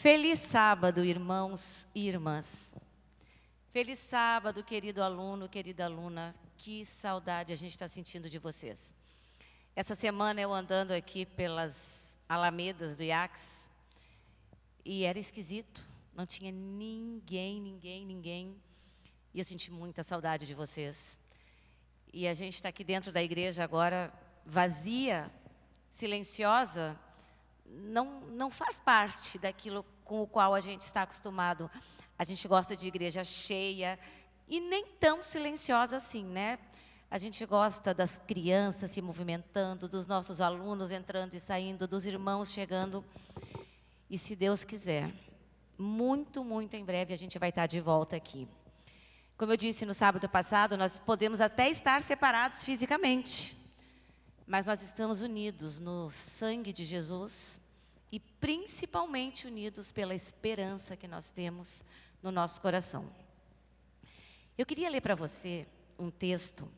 Feliz sábado, irmãos e irmãs. Feliz sábado, querido aluno, querida aluna. Que saudade a gente está sentindo de vocês. Essa semana eu andando aqui pelas alamedas do IACS e era esquisito. Não tinha ninguém. E eu senti muita saudade de vocês. E a gente está aqui dentro da igreja agora, vazia, silenciosa, não faz parte daquilo com o qual a gente está acostumado. A gente gosta de igreja cheia e nem tão silenciosa assim, né? A gente gosta das crianças se movimentando, dos nossos alunos entrando e saindo, dos irmãos chegando. E se Deus quiser, muito em breve a gente vai estar de volta aqui. Como eu disse no sábado passado, nós podemos até estar separados fisicamente, mas nós estamos unidos no sangue de Jesus e principalmente unidos pela esperança que nós temos no nosso coração. Eu queria ler para você um texto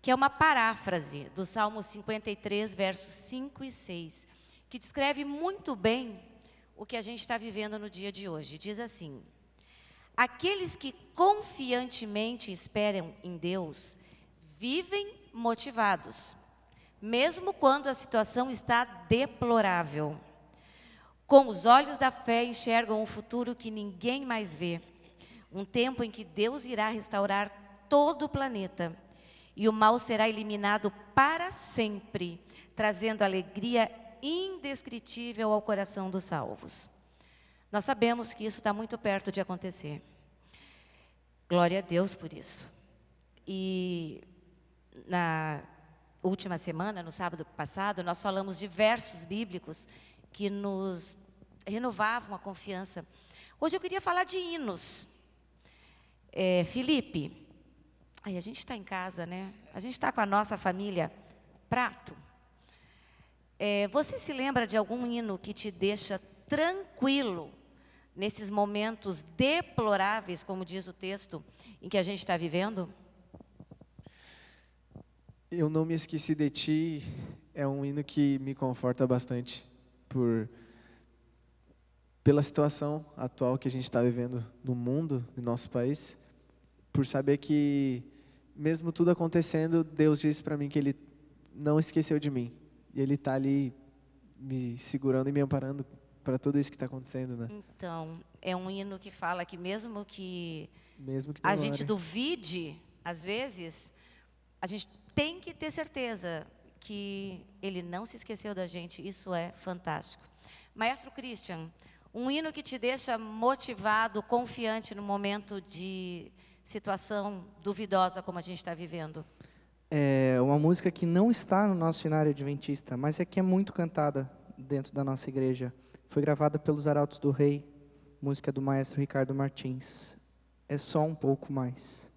que é uma paráfrase do Salmo 53, versos 5 e 6, que descreve muito bem o que a gente está vivendo no dia de hoje. Diz assim: aqueles que confiantemente esperam em Deus vivem motivados, mesmo quando a situação está deplorável. Com os olhos da fé enxergam um futuro que ninguém mais vê, um tempo em que Deus irá restaurar todo o planeta e o mal será eliminado para sempre, trazendo alegria indescritível ao coração dos salvos. Nós sabemos que isso está muito perto de acontecer. Glória a Deus por isso. E na última semana, no sábado passado, nós falamos de versos bíblicos que nos renovavam a confiança. Hoje eu queria falar de hinos. Felipe, aí a gente está em casa, né? A gente está com a nossa família Prato. Você se lembra de algum hino que te deixa tranquilo nesses momentos deploráveis, como diz o texto, em que a gente está vivendo? Eu Não Me Esqueci de Ti é um hino que me conforta bastante pela situação atual que a gente está vivendo no mundo, no nosso país, por saber que, mesmo tudo acontecendo, Deus disse para mim que Ele não esqueceu de mim. E Ele está ali me segurando e me amparando para tudo isso que está acontecendo, né? Então, é um hino que fala que mesmo que a demore, gente duvide, às vezes, a gente tem que ter certeza que Ele não se esqueceu da gente. Isso é fantástico. Maestro Christian, um hino que te deixa motivado, confiante no momento de situação duvidosa como a gente está vivendo? É uma música que não está no nosso cenário adventista, mas é que é muito cantada dentro da nossa igreja. Foi gravada pelos Arautos do Rei, música do maestro Ricardo Martins. É só um pouco mais.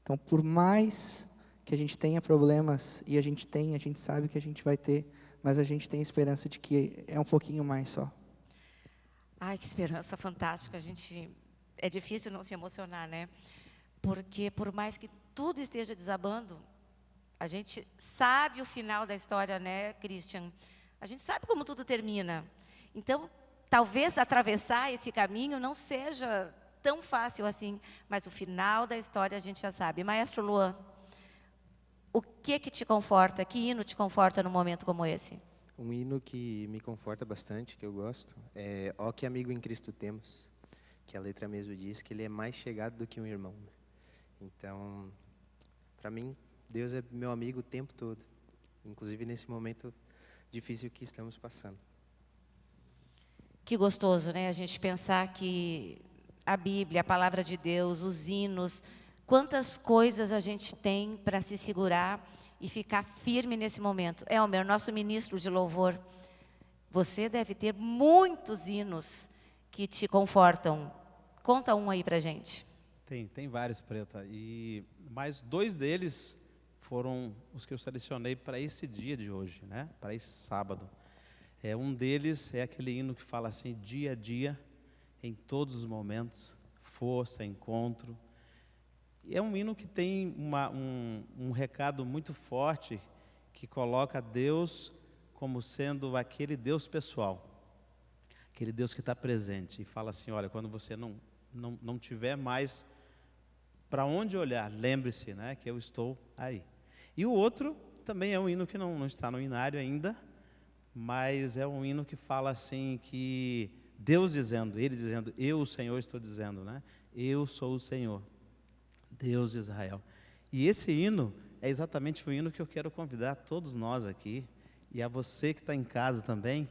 Então, por mais que a gente tenha problemas, e a gente sabe que a gente vai ter, mas a gente tem esperança de que é um pouquinho mais só. Ai, que esperança fantástica. É difícil não se emocionar, né? Porque por mais que tudo esteja desabando, a gente sabe o final da história, né, Christian? A gente sabe como tudo termina. Então, talvez atravessar esse caminho não seja tão fácil assim, mas o final da história a gente já sabe. Maestro Luan, o que te conforta? Que hino te conforta num momento como esse? Um hino que me conforta bastante, que eu gosto, é Ó que amigo em Cristo temos, que a letra mesmo diz que Ele é mais chegado do que um irmão. Então, para mim, Deus é meu amigo o tempo todo, inclusive nesse momento difícil que estamos passando. Que gostoso, né? A gente pensar que a Bíblia, a palavra de Deus, os hinos, quantas coisas a gente tem para se segurar e ficar firme nesse momento. Elmer, nosso ministro de louvor, você deve ter muitos hinos que te confortam. Conta um aí pra gente. Tem vários, Preta. Mas 2 deles foram os que eu selecionei para esse dia de hoje, né? Para esse sábado. Um deles é aquele hino que fala assim: dia a dia, em todos os momentos, força, encontro. E é um hino que tem um recado muito forte, que coloca Deus como sendo aquele Deus pessoal. aquele Deus que está presente e fala assim, olha, quando você não tiver mais para onde olhar, lembre-se, né, que eu estou aí. E o outro também é um hino que não está no inário ainda, mas é um hino que fala assim, que Deus dizendo, Ele dizendo, eu, o Senhor, estou dizendo, né? Eu sou o Senhor, Deus de Israel. E esse hino é exatamente o hino que eu quero convidar todos nós aqui, e a você que está em casa também,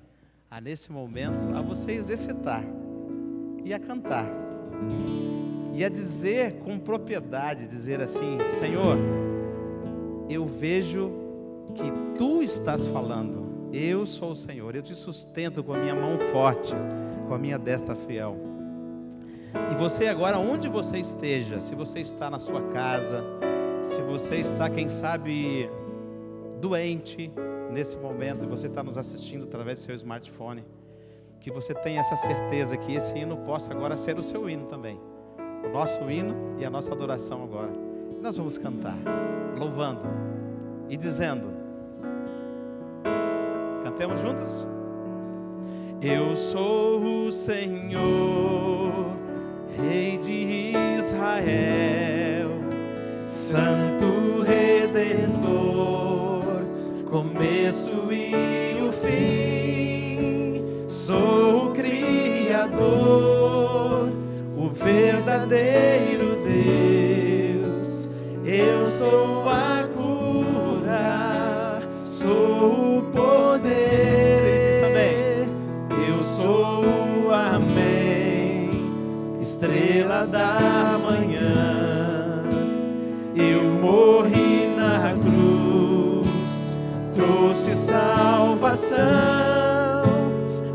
a nesse momento, a você exercitar, e a cantar, e a dizer com propriedade, dizer assim, Senhor, eu vejo que Tu estás falando, eu sou o Senhor, eu te sustento com a minha mão forte, com a minha destra fiel. E você agora, onde você esteja, se você está na sua casa, se você está, quem sabe, doente nesse momento, e você está nos assistindo através do seu smartphone, que você tenha essa certeza que esse hino possa agora ser o seu hino também, o nosso hino e a nossa adoração agora. E nós vamos cantar, louvando e dizendo, cantemos juntos? Eu sou o Senhor, Rei de Israel, Santo Redentor, começo e o fim. Sou o Criador, o verdadeiro Deus. Eu sou a cura, sou o poder. Também. Eu sou o Amém, estrela da manhã. Eu morri na cruz, trouxe salvação.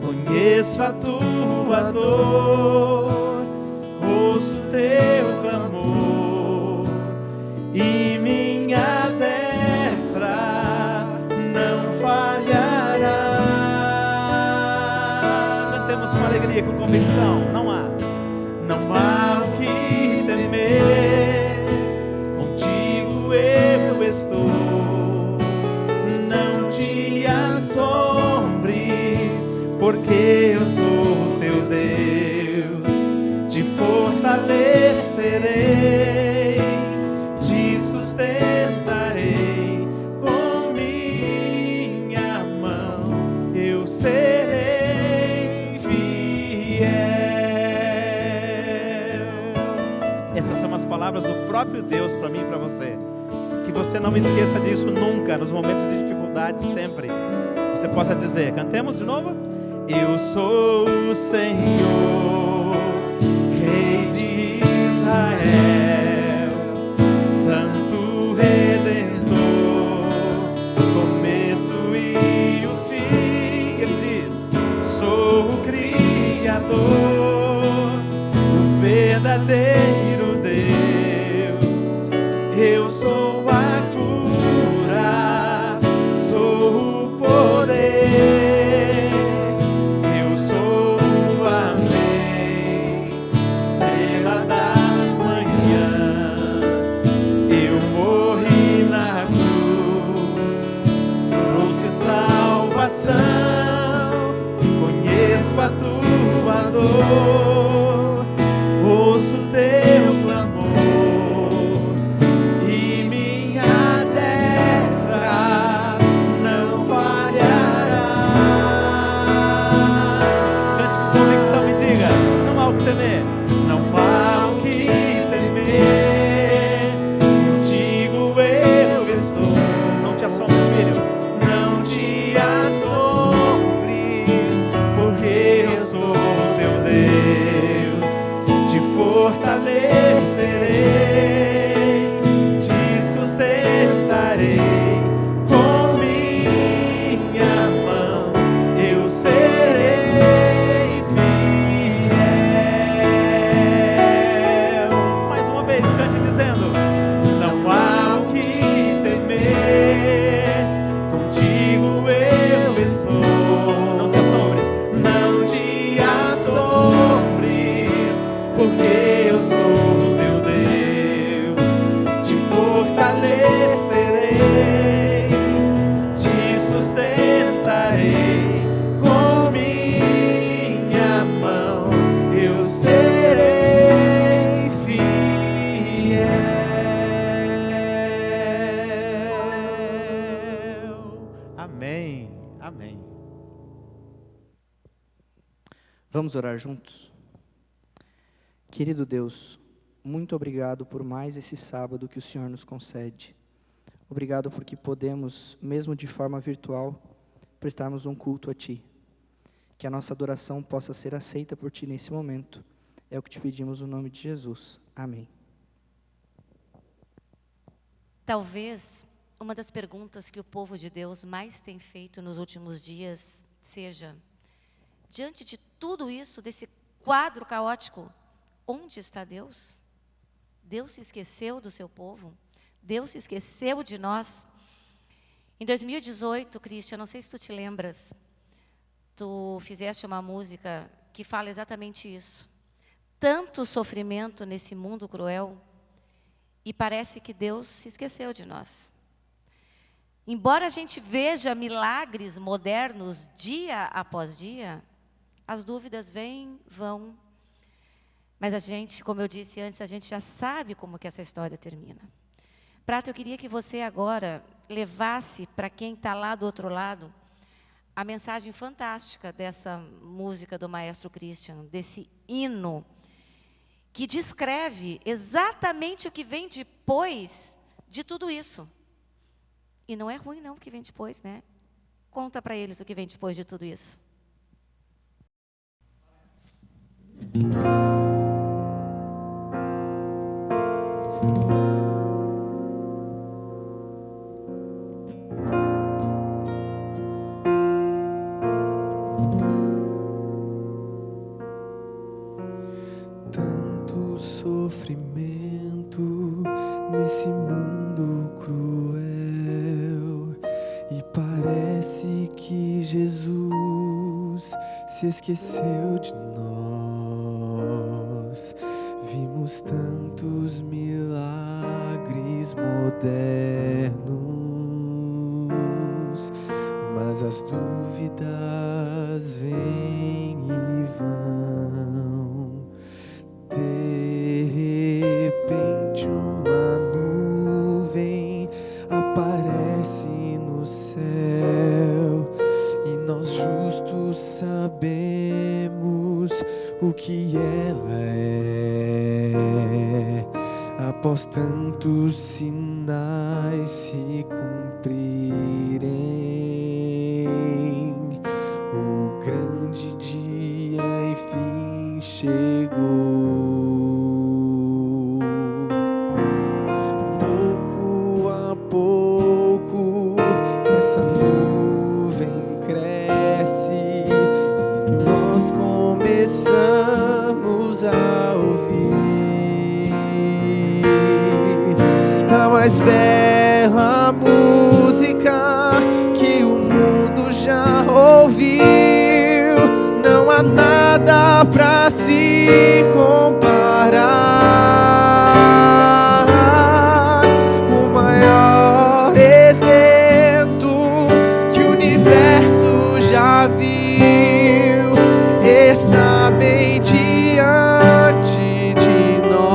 Conheço a tua dor, ouço teu clamor, e minha destra não falhará. Cantemos com alegria, com convicção. Não há o que temer, contigo eu estou. Não te assombres, porque eu sou teu Deus. Te fortalecerei, te sustentarei com minha mão, eu serei fiel. Essas são as palavras do próprio Deus para mim e para você. Que você não esqueça disso nunca, nos momentos de dificuldade, sempre. Você possa dizer, cantemos de novo? Eu sou o Senhor, Rei de Israel, Santo Redentor, começo e o fim. Ele diz, sou o Criador, o verdadeiro Deus. Eu sou a cura, sou o poder. Conheço a tua dor, ouço teu Vamos orar juntos? Querido Deus, muito obrigado por mais esse sábado que o Senhor nos concede. Obrigado porque podemos, mesmo de forma virtual, prestarmos um culto a Ti. Que a nossa adoração possa ser aceita por Ti nesse momento. É o que te pedimos no nome de Jesus. Amém. Talvez uma das perguntas que o povo de Deus mais tem feito nos últimos dias seja: diante de tudo isso, desse quadro caótico, onde está Deus? Deus se esqueceu do seu povo? Deus se esqueceu de nós? Em 2018, Christian, não sei se tu te lembras, tu fizeste uma música que fala exatamente isso. Tanto sofrimento nesse mundo cruel, e parece que Deus se esqueceu de nós. Embora a gente veja milagres modernos dia após dia, as dúvidas vêm, vão. Mas a gente, como eu disse antes, a gente já sabe como que essa história termina. Prata, eu queria que você agora levasse para quem está lá do outro lado a mensagem fantástica dessa música do maestro Christian, desse hino, que descreve exatamente o que vem depois de tudo isso. E não é ruim não o que vem depois, né? Conta para eles o que vem depois de tudo isso. Tanto sofrimento nesse mundo cruel, e parece que Jesus se esqueceu de nós. Vimos tantos milagres modernos, mas as dúvidas vêm e vão. De repente uma nuvem aparece no céu, e nós justos sabemos o que ela é. Após tantos sinais se cumprirem, o grande dia enfim chegou. Pouco a pouco essa nuvem cresce, e nós começamos a ouvir a mais bela música que o mundo já ouviu. Não há nada pra se comparar. O maior evento que o universo já viu está bem diante de nós.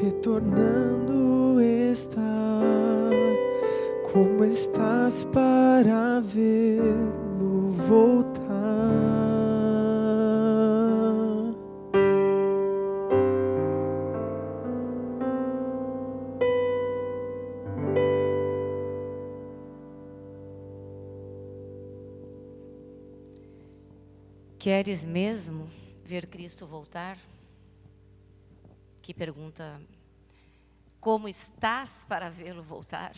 retornando está. Como estás para vê-lo voltar? Queres mesmo ver Cristo voltar? Que pergunta. Como estás para vê-lo voltar?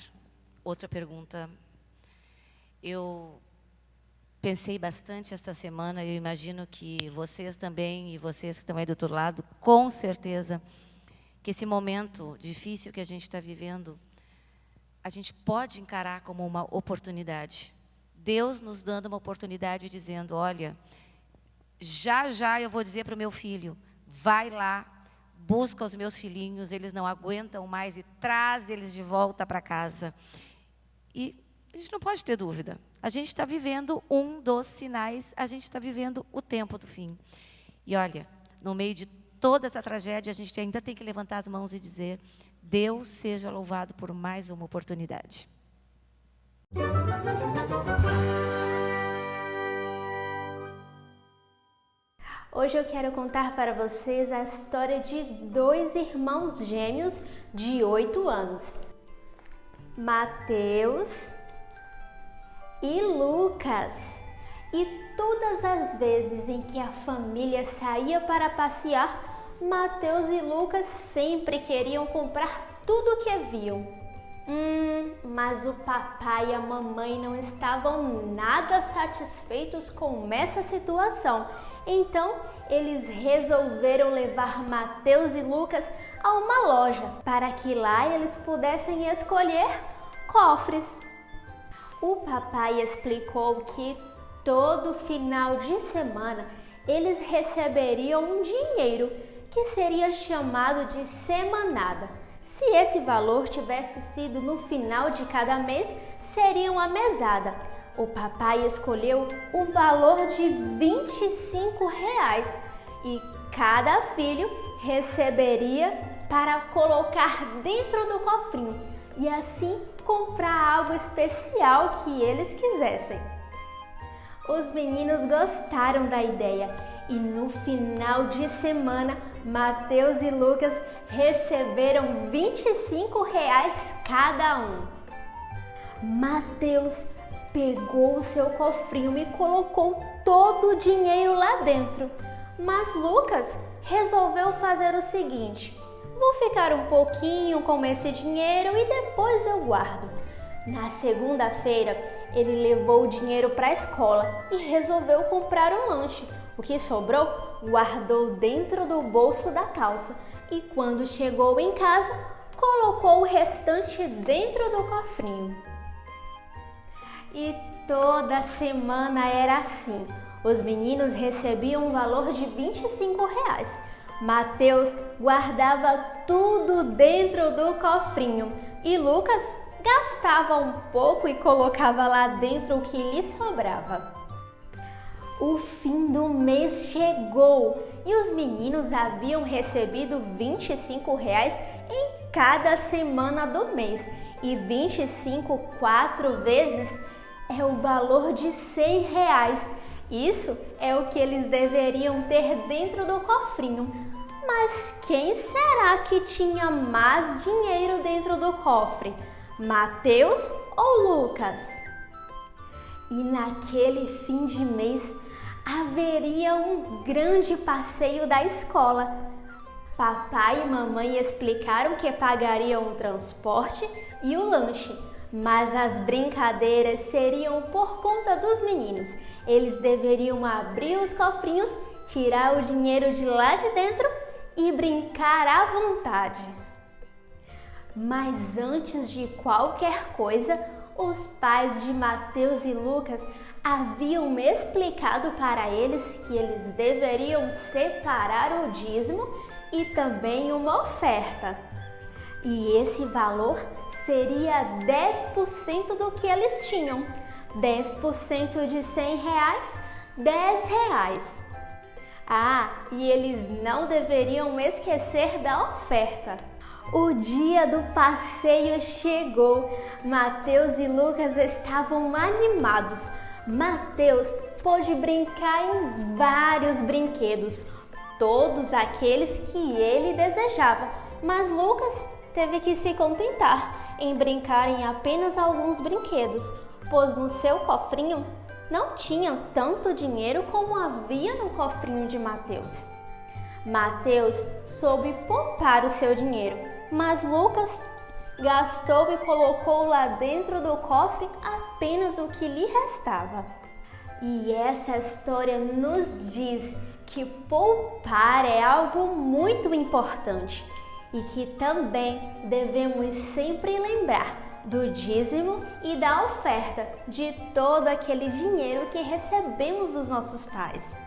Outra pergunta. Eu pensei bastante esta semana, eu imagino que vocês também, e vocês que estão aí do outro lado, com certeza, que esse momento difícil que a gente está vivendo, a gente pode encarar como uma oportunidade. Deus nos dando uma oportunidade, dizendo, olha, já já eu vou dizer para o meu filho, vai lá, busca os meus filhinhos, eles não aguentam mais e traz eles de volta para casa. E a gente não pode ter dúvida. A gente está vivendo um dos sinais, a gente está vivendo o tempo do fim. E olha, no meio de toda essa tragédia, a gente ainda tem que levantar as mãos e dizer, Deus seja louvado por mais uma oportunidade. Hoje eu quero contar para vocês a história de 2 irmãos gêmeos de 8 anos. Mateus e Lucas. E todas as vezes em que a família saía para passear, Mateus e Lucas sempre queriam comprar tudo o que viam. Mas o papai e a mamãe não estavam nada satisfeitos com essa situação. Então, eles resolveram levar Mateus e Lucas a uma loja para que lá eles pudessem escolher cofres. O papai explicou que todo final de semana eles receberiam um dinheiro que seria chamado de semanada. Se esse valor tivesse sido no final de cada mês, seria uma mesada. O papai escolheu o valor de R$25 e cada filho receberia para colocar dentro do cofrinho e assim comprar algo especial que eles quisessem. Os meninos gostaram da ideia e no final de semana, Mateus e Lucas receberam R$25 cada um. Mateus pegou o seu cofrinho e colocou todo o dinheiro lá dentro. Mas Lucas resolveu fazer o seguinte: vou ficar um pouquinho com esse dinheiro e depois eu guardo. Na segunda-feira, ele levou o dinheiro para a escola e resolveu comprar um lanche. O que sobrou, guardou dentro do bolso da calça e quando chegou em casa, colocou o restante dentro do cofrinho. E toda semana era assim. Os meninos recebiam um valor de R$25. Mateus guardava tudo dentro do cofrinho e Lucas gastava um pouco e colocava lá dentro o que lhe sobrava. O fim do mês chegou e os meninos haviam recebido R$25 em cada semana do mês. E 25 4 vezes é o valor de R$100. Isso é o que eles deveriam ter dentro do cofrinho. Mas quem será que tinha mais dinheiro dentro do cofre? Mateus ou Lucas? E naquele fim de mês haveria um grande passeio da escola. Papai e mamãe explicaram que pagariam o transporte e o lanche, mas as brincadeiras seriam por conta dos meninos. Eles deveriam abrir os cofrinhos, tirar o dinheiro de lá de dentro e brincar à vontade. Mas antes de qualquer coisa, os pais de Mateus e Lucas haviam explicado para eles que eles deveriam separar o dízimo e também uma oferta. E esse valor seria 10% do que eles tinham. 10% de R$100, R$10. Ah, e eles não deveriam esquecer da oferta. O dia do passeio chegou. Mateus e Lucas estavam animados. Mateus pôde brincar em vários brinquedos, todos aqueles que ele desejava, mas Lucas teve que se contentar em brincar em apenas alguns brinquedos, pois no seu cofrinho não tinha tanto dinheiro como havia no cofrinho de Mateus. Mateus soube poupar o seu dinheiro, mas Lucas gastou e colocou lá dentro do cofre apenas o que lhe restava. E essa história nos diz que poupar é algo muito importante e que também devemos sempre lembrar do dízimo e da oferta de todo aquele dinheiro que recebemos dos nossos pais.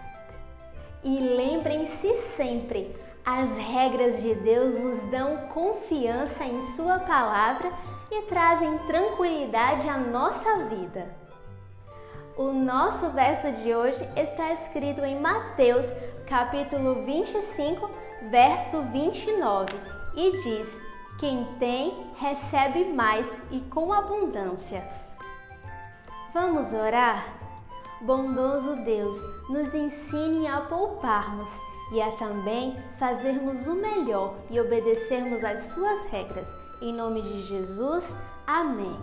E lembrem-se sempre, as regras de Deus nos dão confiança em Sua palavra e trazem tranquilidade à nossa vida. O nosso verso de hoje está escrito em Mateus, capítulo 25, verso 29, e diz: quem tem, recebe mais e com abundância. Vamos orar? Bondoso Deus, nos ensine a pouparmos e a também fazermos o melhor e obedecermos às Suas regras. Em nome de Jesus, amém.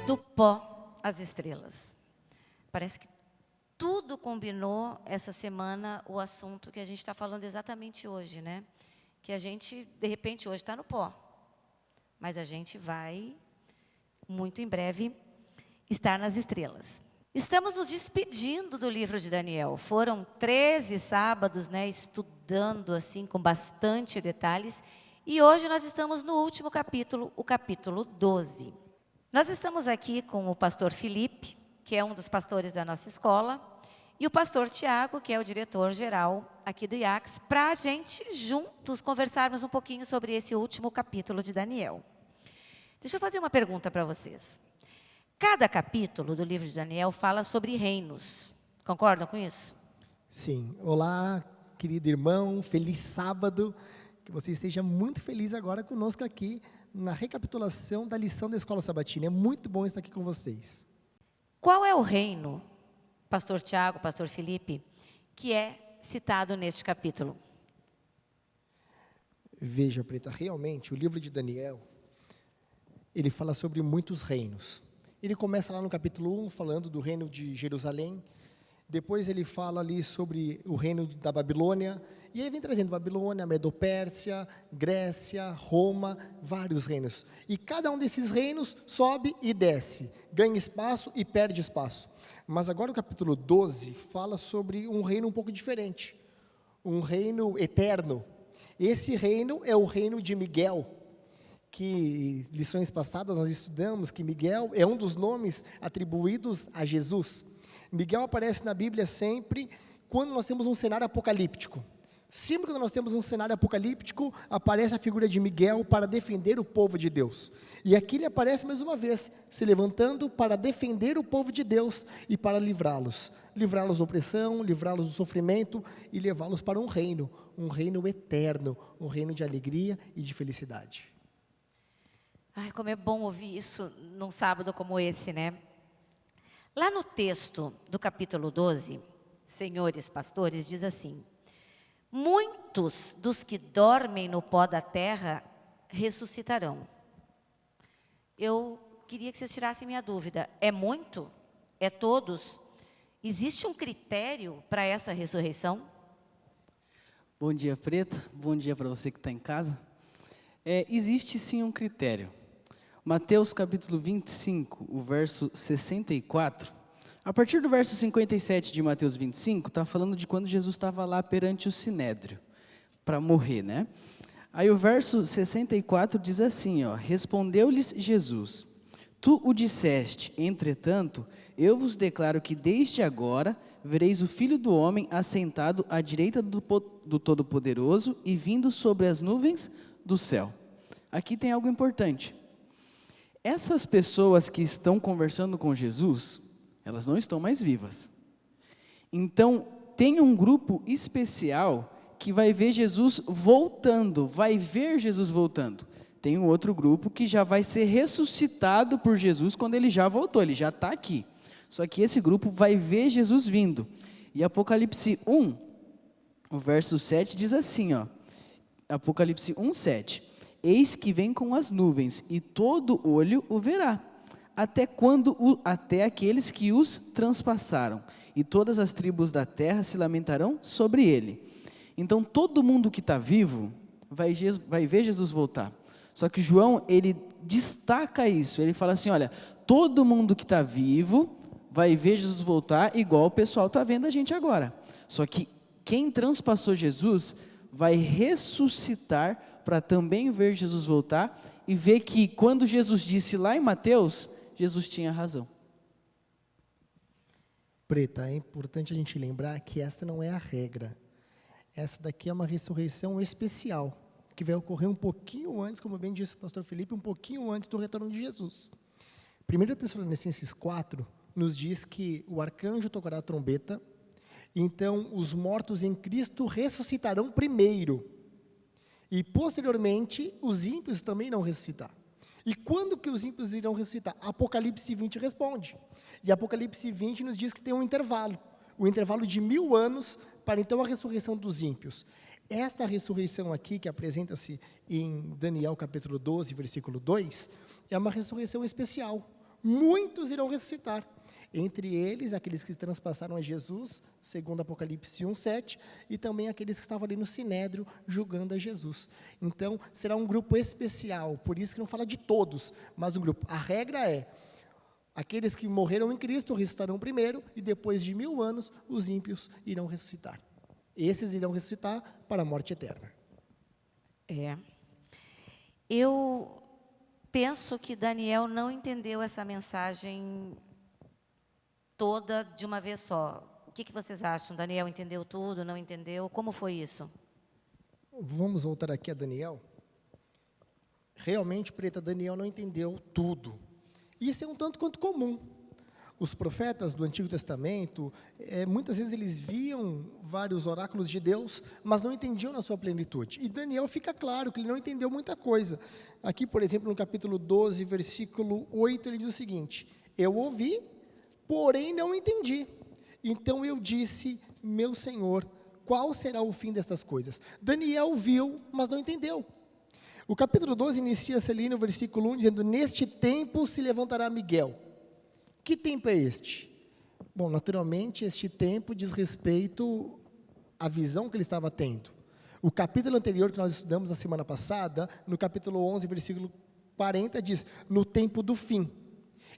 Do pó às estrelas. Parece que tudo combinou essa semana o assunto que a gente está falando exatamente hoje, né? Que a gente, de repente, hoje está no pó. Mas a gente vai, muito em breve, estar nas estrelas. Estamos nos despedindo do livro de Daniel. Foram 13 sábados, né, estudando assim com bastante detalhes. E hoje nós estamos no último capítulo, o capítulo 12. Nós estamos aqui com o pastor Felipe, que é um dos pastores da nossa escola, e o pastor Tiago, que é o diretor-geral aqui do IACS, para a gente juntos conversarmos um pouquinho sobre esse último capítulo de Daniel. Deixa eu fazer uma pergunta para vocês. Cada capítulo do livro de Daniel fala sobre reinos. Concordam com isso? Sim. Olá, querido irmão, feliz sábado. Que você esteja muito feliz agora conosco aqui na recapitulação da lição da Escola Sabatina. É muito bom estar aqui com vocês. Qual é o reino, pastor Tiago, pastor Felipe, que é citado neste capítulo? Veja, Preta, realmente o livro de Daniel, ele fala sobre muitos reinos. Ele começa lá no capítulo 1 falando do reino de Jerusalém, depois ele fala ali sobre o reino da Babilônia, e aí vem trazendo Babilônia, Medo-Pérsia, Grécia, Roma, vários reinos. E cada um desses reinos sobe e desce, ganha espaço e perde espaço. Mas agora o capítulo 12 fala sobre um reino um pouco diferente, um reino eterno. Esse reino é o reino de Miguel, que lições passadas nós estudamos que Miguel é um dos nomes atribuídos a Jesus. Miguel aparece na Bíblia sempre quando nós temos um cenário apocalíptico. Sempre quando nós temos um cenário apocalíptico, aparece a figura de Miguel para defender o povo de Deus. E aqui ele aparece mais uma vez, se levantando para defender o povo de Deus e para livrá-los. Livrá-los da opressão, livrá-los do sofrimento e levá-los para um reino eterno, um reino de alegria e de felicidade. Ai, como é bom ouvir isso num sábado como esse, né? Lá no texto do capítulo 12, senhores pastores, diz assim: muitos dos que dormem no pó da terra ressuscitarão. Eu queria que vocês tirassem minha dúvida. É muito? É todos? Existe um critério para essa ressurreição? Bom dia, Preta. Bom dia para você que está em casa. Existe sim um critério. Mateus capítulo 25, o verso 64. A partir do verso 57 de Mateus 25, está falando de quando Jesus estava lá perante o Sinédrio, para morrer, né? Aí o verso 64 diz assim, ó: respondeu-lhes Jesus: tu o disseste, entretanto, eu vos declaro que desde agora vereis o Filho do Homem assentado à direita do Todo-Poderoso e vindo sobre as nuvens do céu. Aqui tem algo importante. Essas pessoas que estão conversando com Jesus, elas não estão mais vivas. Então, tem um grupo especial que vai ver Jesus voltando, vai ver Jesus voltando. Tem um outro grupo que já vai ser ressuscitado por Jesus quando ele já voltou, ele já está aqui. Só que esse grupo vai ver Jesus vindo. E Apocalipse 1, o verso 7 diz assim, ó, Apocalipse 1, 7. Eis que vem com as nuvens, e todo olho o verá, até aqueles que os transpassaram, e todas as tribos da terra se lamentarão sobre ele. Então todo mundo que está vivo vai ver Jesus voltar. Só que João, ele destaca isso, ele fala assim, olha, todo mundo que está vivo vai ver Jesus voltar igual o pessoal está vendo a gente agora. Só que quem transpassou Jesus vai ressuscitar para também ver Jesus voltar e ver que quando Jesus disse lá em Mateus, Jesus tinha razão. Preta, é importante a gente lembrar que essa não é a regra. Essa daqui é uma ressurreição especial, que vai ocorrer um pouquinho antes, como bem disse o pastor Felipe, um pouquinho antes do retorno de Jesus. 1 Tessalonicenses 4 nos diz que o arcanjo tocará a trombeta, então os mortos em Cristo ressuscitarão primeiro, e posteriormente os ímpios também irão ressuscitar. E quando que os ímpios irão ressuscitar? Apocalipse 20 responde, e Apocalipse 20 nos diz que tem um intervalo de 1000 anos, para então a ressurreição dos ímpios. Esta ressurreição aqui, que apresenta-se em Daniel capítulo 12, versículo 2, é uma ressurreição especial. Muitos irão ressuscitar, entre eles aqueles que transpassaram a Jesus, segundo Apocalipse 1, 7, e também aqueles que estavam ali no Sinédrio julgando a Jesus. Então, será um grupo especial, por isso que não fala de todos, mas um grupo. A regra é, aqueles que morreram em Cristo ressuscitarão primeiro, e depois de 1000 anos, os ímpios irão ressuscitar. Esses irão ressuscitar para a morte eterna. Eu penso que Daniel não entendeu essa mensagem toda de uma vez só. O que vocês acham? Daniel entendeu tudo, não entendeu? Como foi isso? Vamos voltar aqui a Daniel. Realmente, Preta, Daniel não entendeu tudo. Isso é um tanto quanto comum. Os profetas do Antigo Testamento, muitas vezes eles viam vários oráculos de Deus, mas não entendiam na sua plenitude. E Daniel fica claro que ele não entendeu muita coisa. Aqui, por exemplo, no capítulo 12, versículo 8, ele diz o seguinte: eu ouvi, porém não entendi. Então eu disse, meu Senhor, qual será o fim destas coisas? Daniel viu, mas não entendeu. O capítulo 12 inicia-se ali no versículo 1, dizendo, neste tempo se levantará Miguel. Que tempo é este? Bom, naturalmente, este tempo diz respeito à visão que ele estava tendo. O capítulo anterior que nós estudamos a semana passada, no capítulo 11, versículo 40, diz, no tempo do fim.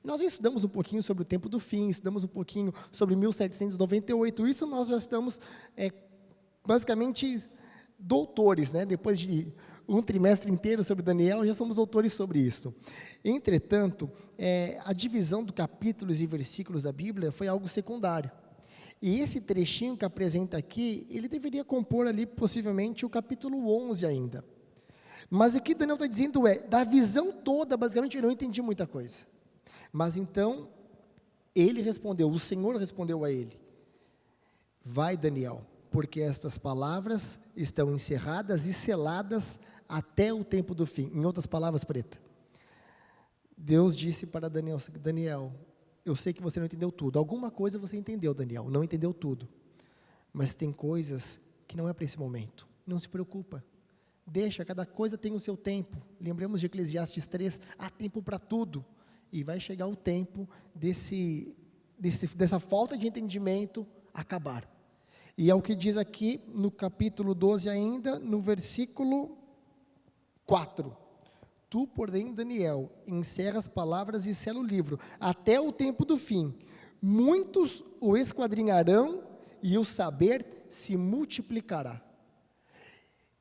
Nós estudamos um pouquinho sobre o tempo do fim, estudamos um pouquinho sobre 1798, isso nós já estamos, basicamente, doutores, né? Depois de um trimestre inteiro sobre Daniel, já somos doutores sobre isso. Entretanto, a divisão de capítulos e versículos da Bíblia foi algo secundário. E esse trechinho que apresenta aqui, ele deveria compor ali, possivelmente, o capítulo 11 ainda. Mas o que Daniel está dizendo da visão toda, basicamente, eu não entendi muita coisa. Mas então, ele respondeu, o Senhor respondeu a ele, vai Daniel, porque estas palavras estão encerradas e seladas até o tempo do fim. Em outras palavras, Preta, Deus disse para Daniel, Daniel, eu sei que você não entendeu tudo, alguma coisa você entendeu, Daniel, não entendeu tudo, mas tem coisas que não é para esse momento, não se preocupa, deixa, cada coisa tem o seu tempo, lembramos de Eclesiastes 3, há tempo para tudo, e vai chegar o tempo dessa falta de entendimento acabar. E é o que diz aqui no capítulo 12 ainda, no versículo 4. Tu, porém, Daniel, encerra as palavras e sela o livro, até o tempo do fim. Muitos o esquadrinharão e o saber se multiplicará.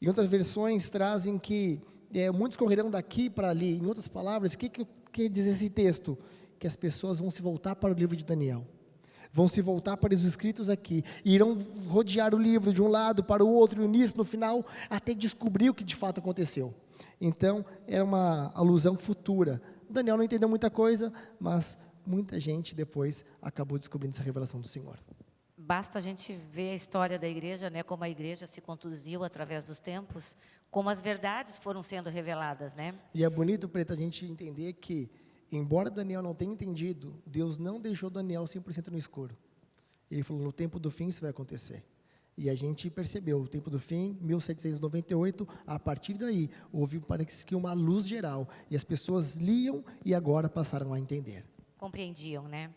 Em outras versões trazem que muitos correrão daqui para ali. Em outras palavras, o que diz esse texto? Que as pessoas vão se voltar para o livro de Daniel. Vão se voltar para os escritos aqui. E irão rodear o livro de um lado para o outro, no início, no final, até descobrir o que de fato aconteceu. Então, era uma alusão futura. Daniel não entendeu muita coisa, mas muita gente depois acabou descobrindo essa revelação do Senhor. Basta a gente ver a história da igreja, né, como a igreja se conduziu através dos tempos, como as verdades foram sendo reveladas, né? E é bonito, Preta, a gente entender que, embora Daniel não tenha entendido, Deus não deixou Daniel 100% no escuro. Ele falou, no tempo do fim isso vai acontecer. E a gente percebeu, o tempo do fim, 1798, a partir daí, houve, parece que uma luz geral. E as pessoas liam e agora passaram a entender. Compreendiam, né?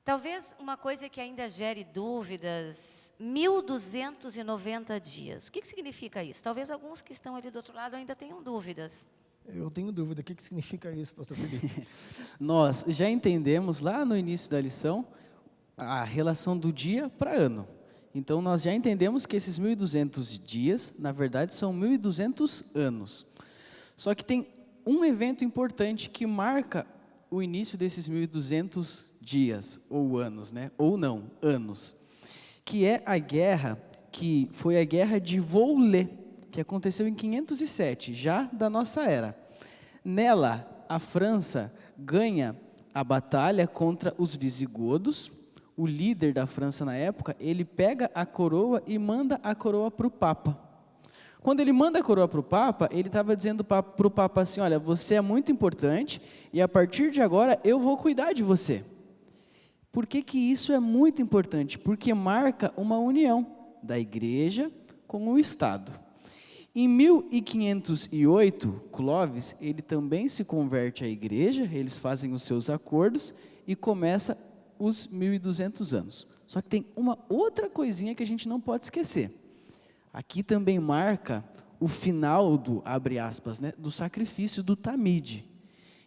Talvez uma coisa que ainda gere dúvidas, 1.290 dias. O que significa isso? Talvez alguns que estão ali do outro lado ainda tenham dúvidas. Eu tenho dúvida, o que significa isso, pastor Felipe? Nós já entendemos lá no início da lição a relação do dia para ano. Então, nós já entendemos que esses 1.200 dias, na verdade, são 1.200 anos. Só que tem um evento importante que marca o início desses 1.200 dias, ou anos, né? Ou não, anos. Que é a guerra, que foi a guerra de Voulé, que aconteceu em 507, já da nossa era. Nela, a França ganha a batalha contra os visigodos. O líder da França na época, ele pega a coroa e manda a coroa para o Papa. Quando ele manda a coroa para o Papa, ele estava dizendo para o Papa assim, olha, você é muito importante e a partir de agora eu vou cuidar de você. Por que isso é muito importante? Porque marca uma união da igreja com o Estado. Em 1508, Clovis, ele também se converte à igreja, eles fazem os seus acordos e começa os 1.200 anos. Só que tem uma outra coisinha que a gente não pode esquecer. Aqui também marca o final do, abre aspas, né, do sacrifício do Tamide.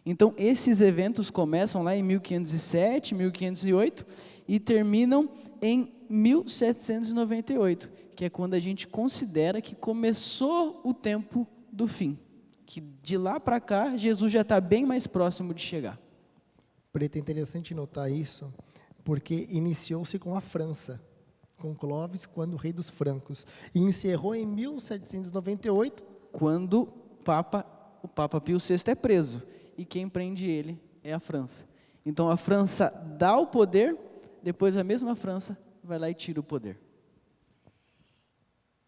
Então, esses eventos começam lá em 1507, 1508 e terminam em 1798, que é quando a gente considera que começou o tempo do fim. Que de lá para cá, Jesus já está bem mais próximo de chegar. Preto, é interessante notar isso, porque iniciou-se com a França, com Clovis, quando o rei dos francos, e encerrou em 1798, quando o Papa Pio VI é preso, e quem prende ele é a França. Então a França dá o poder, depois a mesma França vai lá e tira o poder.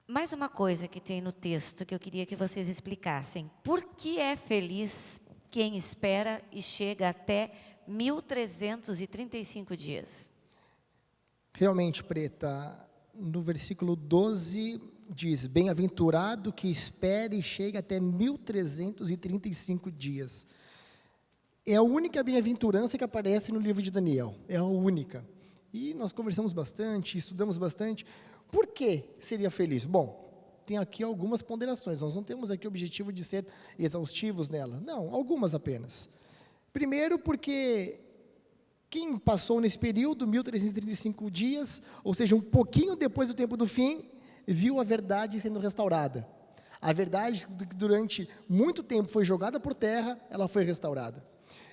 Mais uma coisa que tem no texto que eu queria que vocês explicassem. Por que é feliz quem espera e chega até 1.335 dias? Realmente, Preta, no versículo 12 diz, bem-aventurado que espere e chega até 1.335 dias. É a única bem-aventurança que aparece no livro de Daniel, é a única. E nós conversamos bastante, estudamos bastante. Por que seria feliz? Bom, tem aqui algumas ponderações, nós não temos aqui o objetivo de ser exaustivos nela, não, algumas apenas. Primeiro porque quem passou nesse período, 1.335 dias, ou seja, um pouquinho depois do tempo do fim, viu a verdade sendo restaurada. A verdade que durante muito tempo foi jogada por terra, ela foi restaurada.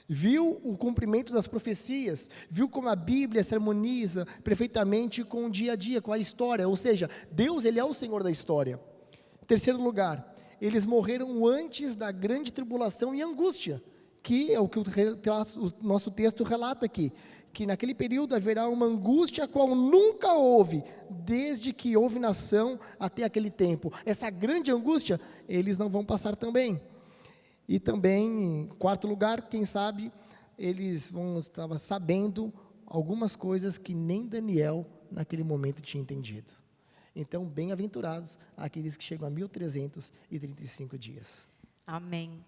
Viu o cumprimento das profecias, viu como a Bíblia se harmoniza perfeitamente com o dia a dia, com a história, ou seja, Deus, Ele é o Senhor da história. Terceiro lugar, eles morreram antes da grande tribulação e angústia, que é o que o nosso texto relata aqui, que naquele período haverá uma angústia a qual nunca houve, desde que houve nação até aquele tempo. Essa grande angústia, eles não vão passar também. E também, em quarto lugar, quem sabe, eles estavam sabendo algumas coisas que nem Daniel, naquele momento, tinha entendido. Então, bem-aventurados aqueles que chegam a 1.335 dias. Amém.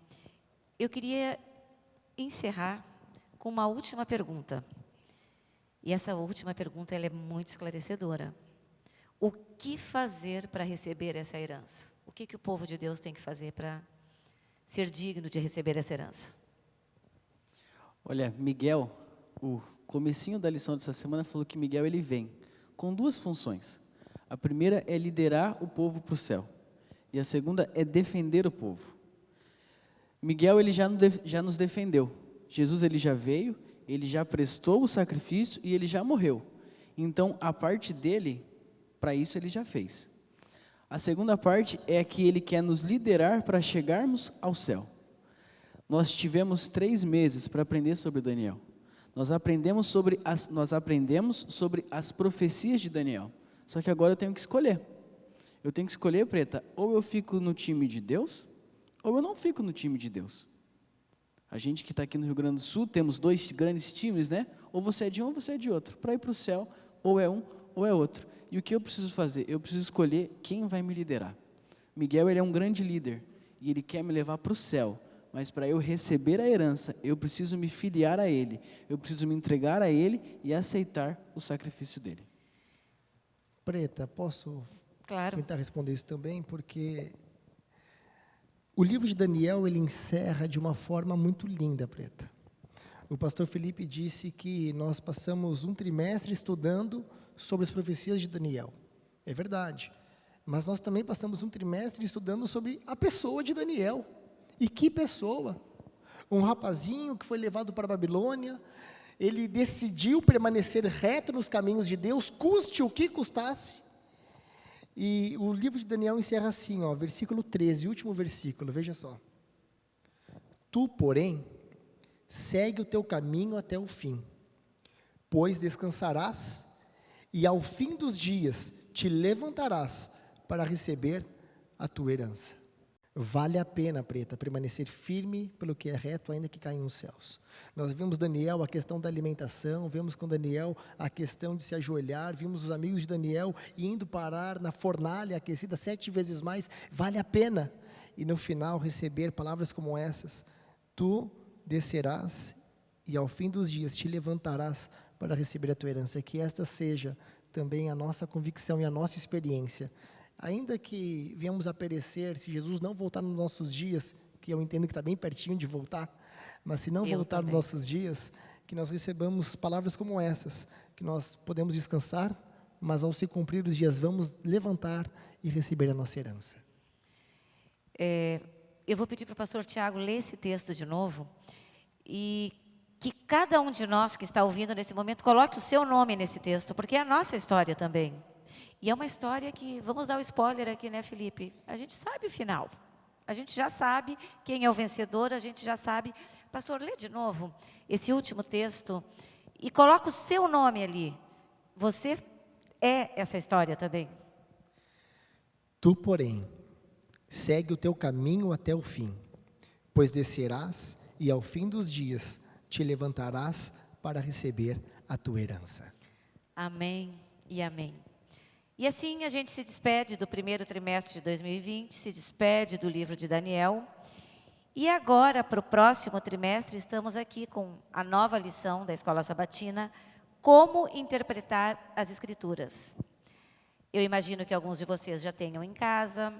Eu queria encerrar com uma última pergunta. E essa última pergunta ela é muito esclarecedora. O que fazer para receber essa herança? O que o povo de Deus tem que fazer para ser digno de receber essa herança? Olha, Miguel, o comecinho da lição dessa semana falou que Miguel ele vem com duas funções. A primeira é liderar o povo para o céu. E a segunda é defender o povo. Miguel ele já nos defendeu. Jesus ele já veio, ele já prestou o sacrifício e ele já morreu. Então a parte dele, para isso ele já fez. A segunda parte é que ele quer nos liderar para chegarmos ao céu. Nós tivemos 3 meses para aprender sobre Daniel. Nós aprendemos sobre as profecias de Daniel. Só que agora eu tenho que escolher. Eu tenho que escolher, Preta, ou eu fico no time de Deus, ou eu não fico no time de Deus. A gente que está aqui no Rio Grande do Sul, temos 2 grandes times, né? Ou você é de um ou você é de outro. Para ir para o céu, ou é um ou é outro. E o que eu preciso fazer? Eu preciso escolher quem vai me liderar. Miguel ele é um grande líder, e ele quer me levar para o céu. Mas para eu receber a herança, eu preciso me filiar a Ele. Eu preciso me entregar a Ele e aceitar o sacrifício dEle. Preta, posso Claro. tentar responder isso também? Porque o livro de Daniel, ele encerra de uma forma muito linda, Preta. O pastor Felipe disse que nós passamos um trimestre estudando sobre as profecias de Daniel. É verdade. Mas nós também passamos um trimestre estudando sobre a pessoa de Daniel. E que pessoa! Um rapazinho que foi levado para a Babilônia, ele decidiu permanecer reto nos caminhos de Deus, custe o que custasse. E o livro de Daniel encerra assim, ó, versículo 13, último versículo, veja só. Tu, porém, segue o teu caminho até o fim, pois descansarás, e ao fim dos dias te levantarás para receber a tua herança. Vale a pena, Preta, permanecer firme pelo que é reto, ainda que caia nos céus. Nós vimos Daniel, a questão da alimentação, vimos com Daniel a questão de se ajoelhar, vimos os amigos de Daniel indo parar na fornalha aquecida 7 vezes mais. Vale a pena. E no final receber palavras como essas: tu descerás e ao fim dos dias te levantarás para receber a tua herança. Que esta seja também a nossa convicção e a nossa experiência. Ainda que venhamos a perecer, se Jesus não voltar nos nossos dias, que eu entendo que está bem pertinho de voltar, mas se não voltar nos nossos dias, que nós recebamos palavras como essas, que nós podemos descansar, mas ao se cumprir os dias, vamos levantar e receber a nossa herança. Eu vou pedir para o pastor Tiago ler esse texto de novo, e que cada um de nós que está ouvindo nesse momento, coloque o seu nome nesse texto, porque é a nossa história também. E é uma história que, vamos dar o spoiler aqui, né, Felipe? A gente sabe o final. A gente já sabe quem é o vencedor, a gente já sabe. Pastor, lê de novo esse último texto e coloca o seu nome ali. Você é essa história também. Tu, porém, segue o teu caminho até o fim, pois descerás e ao fim dos dias te levantarás para receber a tua herança. Amém e amém. E assim a gente se despede do primeiro trimestre de 2020, se despede do livro de Daniel. E agora, para o próximo trimestre, estamos aqui com a nova lição da Escola Sabatina, Como Interpretar as Escrituras. Eu imagino que alguns de vocês já tenham em casa,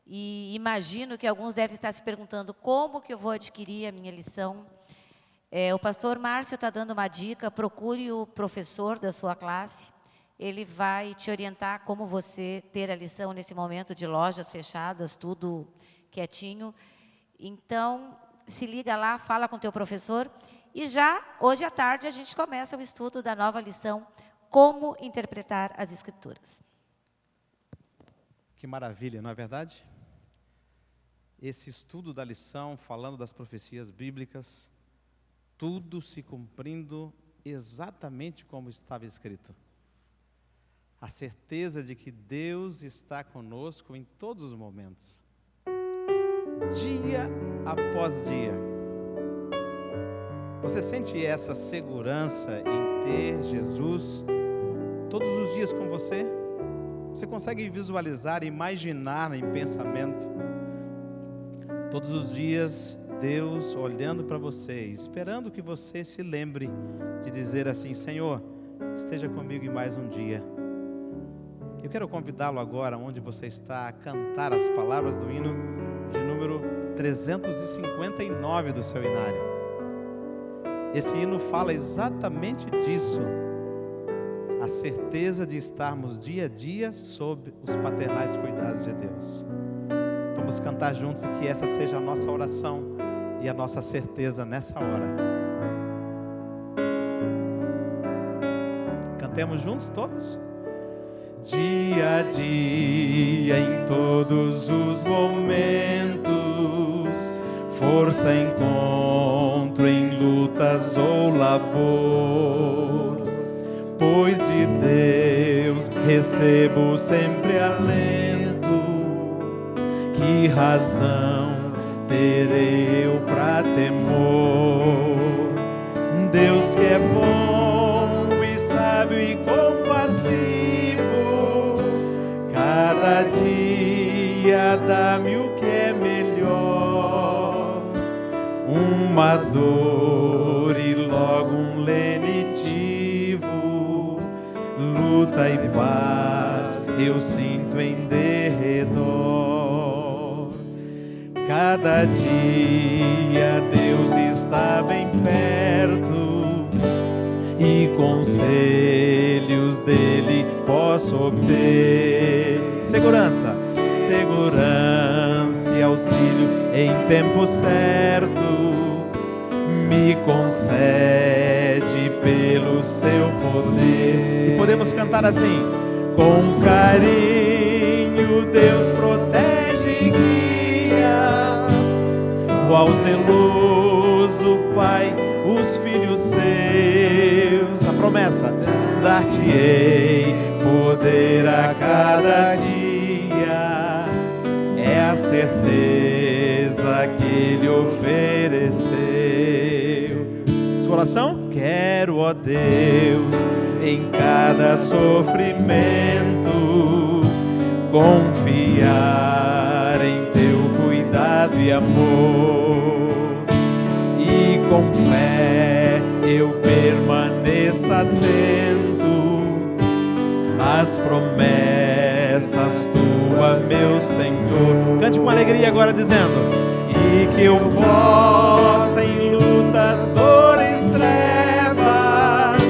e imagino que alguns devem estar se perguntando como que eu vou adquirir a minha lição. O pastor Márcio está dando uma dica: procure o professor da sua classe. Ele vai te orientar como você ter a lição nesse momento de lojas fechadas, tudo quietinho. Então, se liga lá, fala com o teu professor. E já, hoje à tarde, a gente começa o estudo da nova lição, Como Interpretar as Escrituras. Que maravilha, não é verdade? Esse estudo da lição, falando das profecias bíblicas, tudo se cumprindo exatamente como estava escrito. A certeza de que Deus está conosco em todos os momentos, dia após dia. Você sente essa segurança em ter Jesus todos os dias com você? Você consegue visualizar, imaginar em pensamento, todos os dias, Deus olhando para você, esperando que você se lembre de dizer assim: Senhor, esteja comigo em mais um dia. Eu quero convidá-lo agora, onde você está, a cantar as palavras do hino de número 359 do seu inário. Esse hino fala exatamente disso, a certeza de estarmos dia a dia sob os paternais cuidados de Deus. Vamos cantar juntos e que essa seja a nossa oração e a nossa certeza nessa hora. Cantemos juntos todos? Dia a dia, em todos os momentos, força encontro em lutas ou labor, pois de Deus recebo sempre alento. Que razão terei eu pra temor? Deus que é bom e sábio e compassivo, cada dia dá-me o que é melhor. Uma dor e logo um lenitivo, luta e paz eu sinto em derredor. Cada dia Deus está bem perto e conselhos dele posso obter. Segurança, segurança e auxílio em tempo certo me concede pelo seu poder. E podemos cantar assim: com carinho Deus protege e guia, qual zeloso Pai os filhos seus. A promessa: dar-te-ei poder a cada dia, é a certeza que Ele ofereceu. Sua oração? Quero, ó Deus, em cada sofrimento confiar em teu cuidado e amor, e com fé eu permaneça atento às promessas tuas, meu Senhor. Cante com alegria agora dizendo: e que eu possa em lutas ou trevas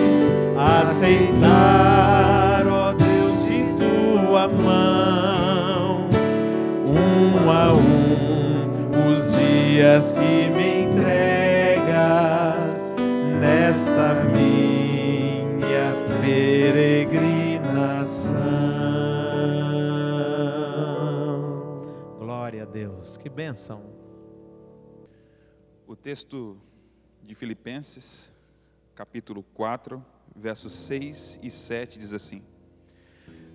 aceitar, ó Deus, de tua mão, um a os dias que me entregas nesta minha peregrinação. Glória a Deus, que bênção. O texto de Filipenses, capítulo 4, versos 6 e 7 diz assim: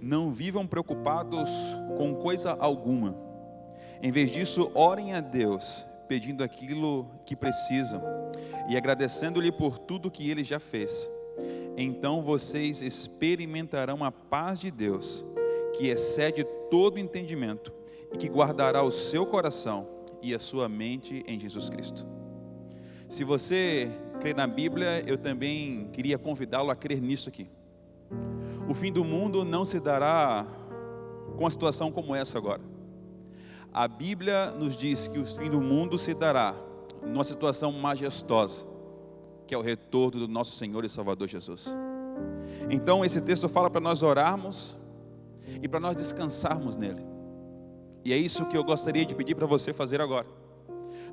não vivam preocupados com coisa alguma. Em vez disso, orem a Deus, pedindo aquilo que precisam e agradecendo-lhe por tudo que Ele já fez. Então vocês experimentarão a paz de Deus, que excede todo entendimento e que guardará o seu coração e a sua mente em Jesus Cristo. Se você crê na Bíblia, eu também queria convidá-lo a crer nisso aqui. O fim do mundo não se dará com uma situação como essa agora. A Bíblia nos diz que o fim do mundo se dará numa situação majestosa, que é o retorno do nosso Senhor e Salvador Jesus. Então esse texto fala para nós orarmos e para nós descansarmos nele. E é isso que eu gostaria de pedir para você fazer agora.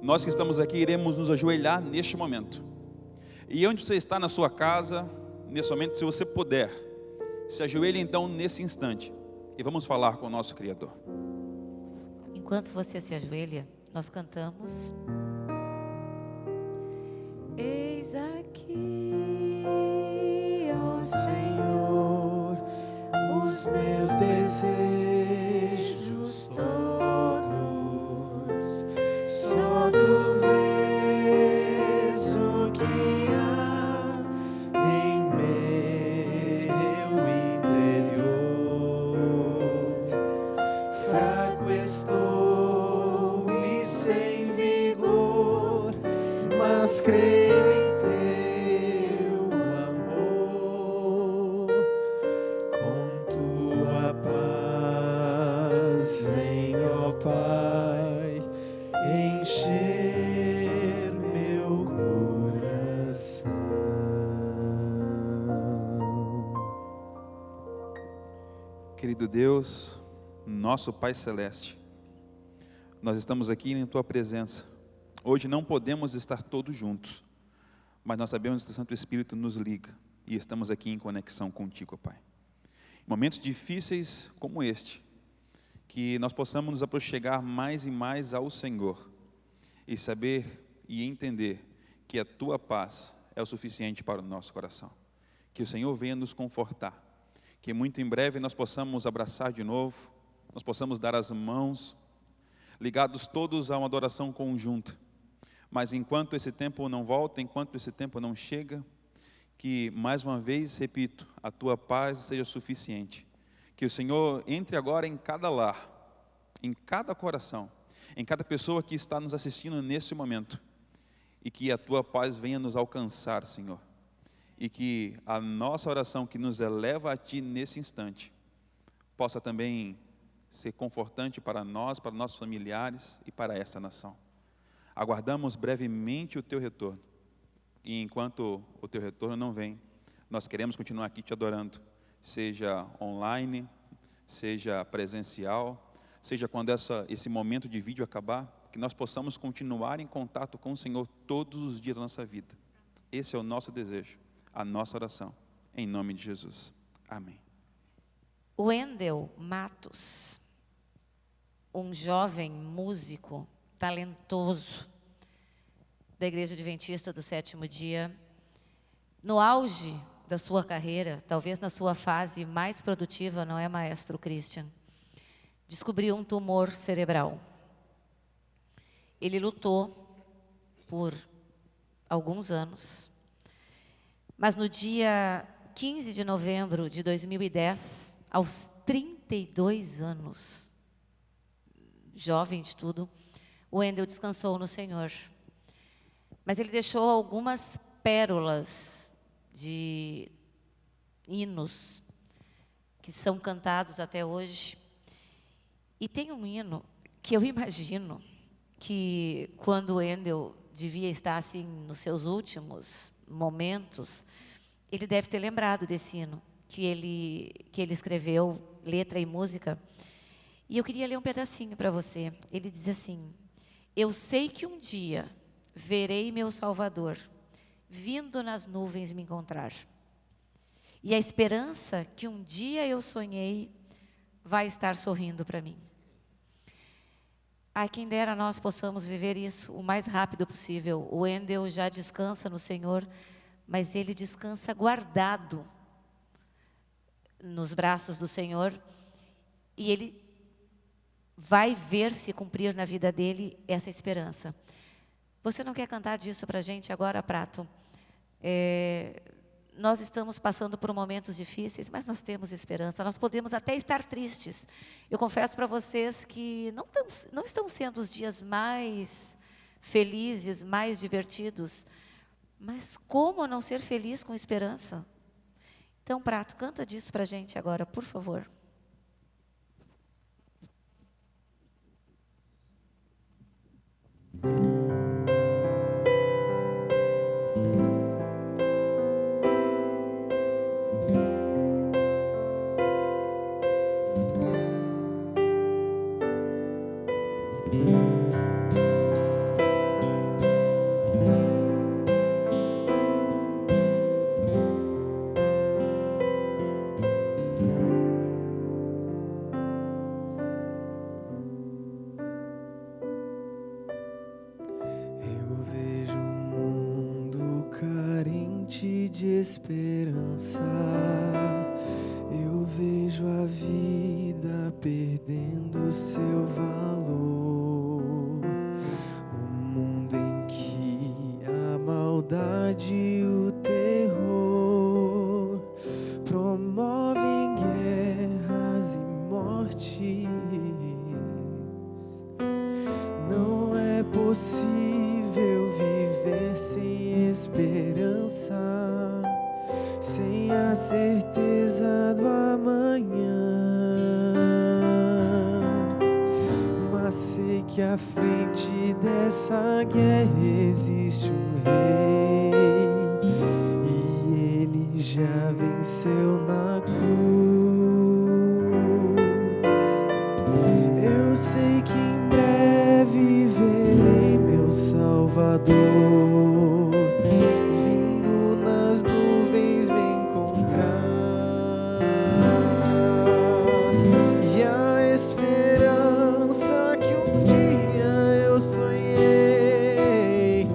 Nós que estamos aqui iremos nos ajoelhar neste momento. E onde você está na sua casa, nesse momento, se você puder, se ajoelhe então nesse instante e vamos falar com o nosso Criador. Enquanto você se ajoelha, nós cantamos: eis aqui, ó Senhor, os meus desejos todos, só tu vês o que há em meu interior. Fraco estou e sem vigor, mas creio em teu amor, com tua paz vai encher meu coração. Querido Deus, nosso Pai Celeste, nós estamos aqui em Tua presença. Hoje não podemos estar todos juntos, mas nós sabemos que o Santo Espírito nos liga e estamos aqui em conexão contigo, Pai. Em momentos difíceis como este, que nós possamos nos aproximar mais e mais ao Senhor e saber e entender que a Tua paz é o suficiente para o nosso coração. Que o Senhor venha nos confortar, que muito em breve nós possamos abraçar de novo, nós possamos dar as mãos, ligados todos a uma adoração conjunta. Mas enquanto esse tempo não volta, enquanto esse tempo não chega, que mais uma vez, repito, a Tua paz seja suficiente. Que o Senhor entre agora em cada lar, em cada coração, em cada pessoa que está nos assistindo nesse momento, e que a Tua paz venha nos alcançar, Senhor. E que a nossa oração que nos eleva a Ti nesse instante, possa também ser confortante para nós, para nossos familiares e para essa nação. Aguardamos brevemente o Teu retorno. E enquanto o Teu retorno não vem, nós queremos continuar aqui Te adorando, seja online, seja presencial, seja quando esse momento de vídeo acabar, que nós possamos continuar em contato com o Senhor todos os dias da nossa vida. Esse é o nosso desejo, a nossa oração, em nome de Jesus. Amém. Wendel Matos, um jovem músico talentoso da Igreja Adventista do Sétimo Dia, no auge da sua carreira, talvez na sua fase mais produtiva, não é, maestro Christian? Descobriu um tumor cerebral. Ele lutou por alguns anos, mas no dia 15 de novembro de 2010, aos 32 anos, jovem de tudo, o Wendel descansou no Senhor. Mas ele deixou algumas pérolas de hinos que são cantados até hoje. E tem um hino que eu imagino que quando o Wendel devia estar assim nos seus últimos momentos, ele deve ter lembrado desse hino que ele escreveu, letra e música. E eu queria ler um pedacinho para você. Ele diz assim: eu sei que um dia verei meu Salvador vindo nas nuvens me encontrar. E a esperança que um dia eu sonhei vai estar sorrindo para mim. Ai, quem dera nós possamos viver isso o mais rápido possível. O Wendel já descansa no Senhor, mas ele descansa guardado nos braços do Senhor, e ele vai ver se cumprir na vida dele essa esperança. Você não quer cantar disso para a gente agora, Prato? Nós estamos passando por momentos difíceis, mas nós temos esperança. Nós podemos até estar tristes. Eu confesso para vocês que não estão sendo os dias mais felizes, mais divertidos, mas como não ser feliz com esperança? Então, Prato, canta disso para a gente agora, por favor. Esperança, eu vejo a vida perdendo seu valor, um mundo em que a maldade e o terror promovem guerras e mortes. Não é possível viver sem esperança, sem a certeza do amanhã, mas sei que à frente dessa guerra existe um rei, e ele já venceu na cruz. Eu sei que em breve verei meu Salvador vindo nas nuvens me encontrar. E a esperança que um dia eu sonhei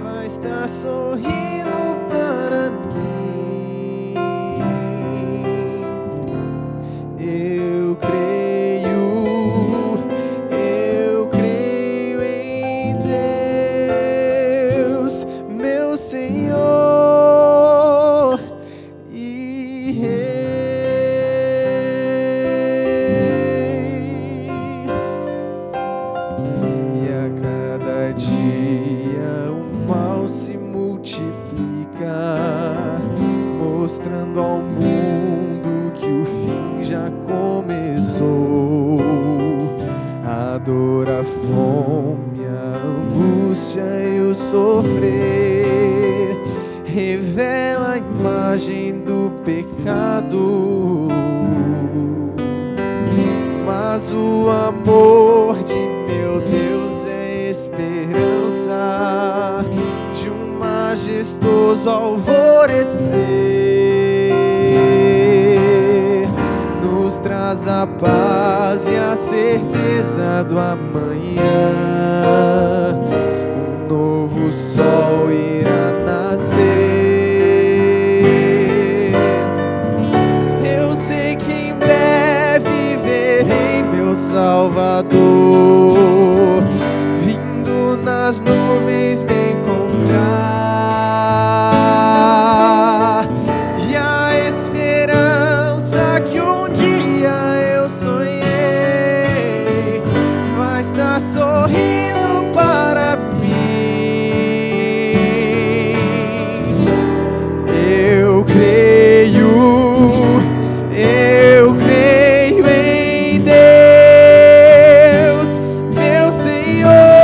vai estar sorrindo para mim. Eu creio em Deus, meu Senhor e Rei. E a cada dia o mal se multiplica, mostrando ao mundo que o fim já começou. A dor, a fome, a angústia e o sofrer revela a imagem do pecado. Mas o amor de meu Deus é esperança de um majestoso alvorecer. Nos traz a paz e a certeza do amanhã. Um novo sol irá nascer. Eu sei que em breve verei meu Salvador vindo nas nuvens me encontrar. E a esperança que um dia eu sonhei vai estar sorrindo para mim. Eu creio em Deus, meu Senhor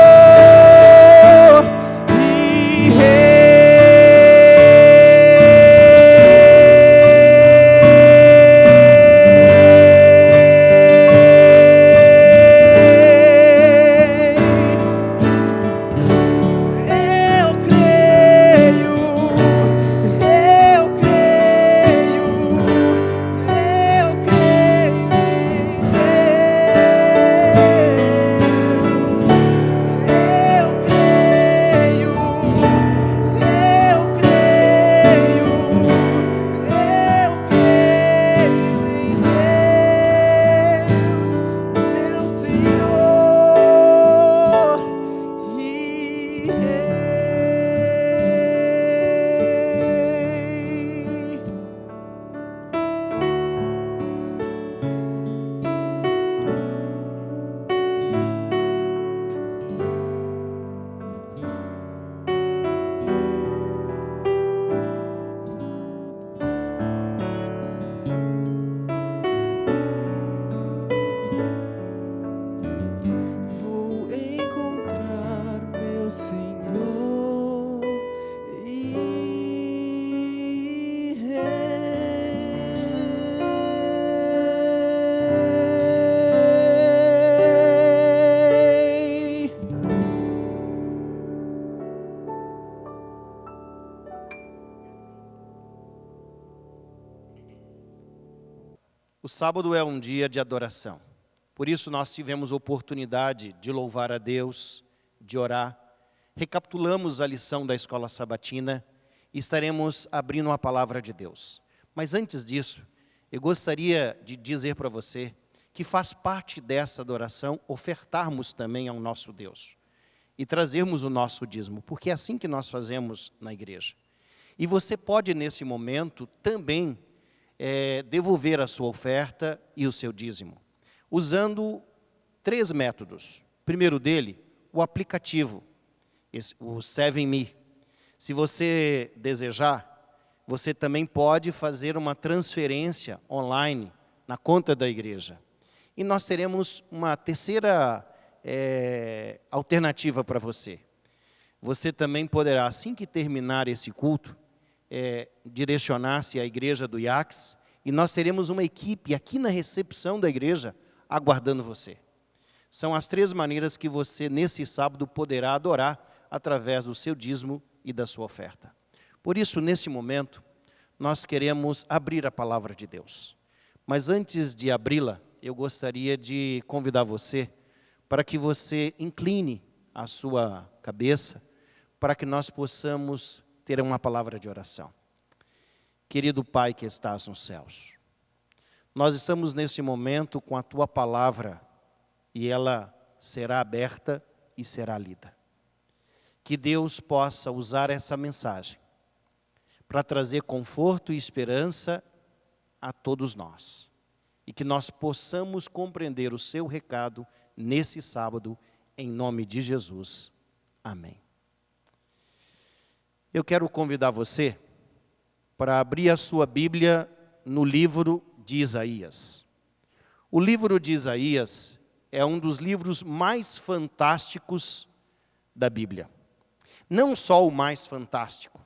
e vou encontrar meu Senhor e Rei. O sábado é um dia de adoração. Por isso nós tivemos oportunidade de louvar a Deus, de orar. Recapitulamos a lição da escola sabatina e estaremos abrindo a palavra de Deus. Mas antes disso, eu gostaria de dizer para você que faz parte dessa adoração ofertarmos também ao nosso Deus e trazermos o nosso dízimo, porque é assim que nós fazemos na igreja. E você pode, nesse momento, também devolver a sua oferta e o seu dízimo, usando 3 métodos. O primeiro dele, o aplicativo, o 7Me. Se você desejar, você também pode fazer uma transferência online na conta da igreja. E nós teremos uma terceira alternativa para você. Você também poderá, assim que terminar esse culto, direcionar-se à igreja do IACS, e nós teremos uma equipe aqui na recepção da igreja aguardando você. São as 3 maneiras que você, nesse sábado, poderá adorar através do seu dízimo e da sua oferta. Por isso, nesse momento, nós queremos abrir a palavra de Deus. Mas antes de abri-la, eu gostaria de convidar você para que você incline a sua cabeça, para que nós possamos ter uma palavra de oração. Querido Pai que estás nos céus, nós estamos nesse momento com a Tua palavra e ela será aberta e será lida. Que Deus possa usar essa mensagem para trazer conforto e esperança a todos nós. E que nós possamos compreender o Seu recado nesse sábado, em nome de Jesus. Amém. Eu quero convidar você para abrir a sua Bíblia no livro de Isaías. O livro de Isaías é um dos livros mais fantásticos da Bíblia. Não só o mais fantástico,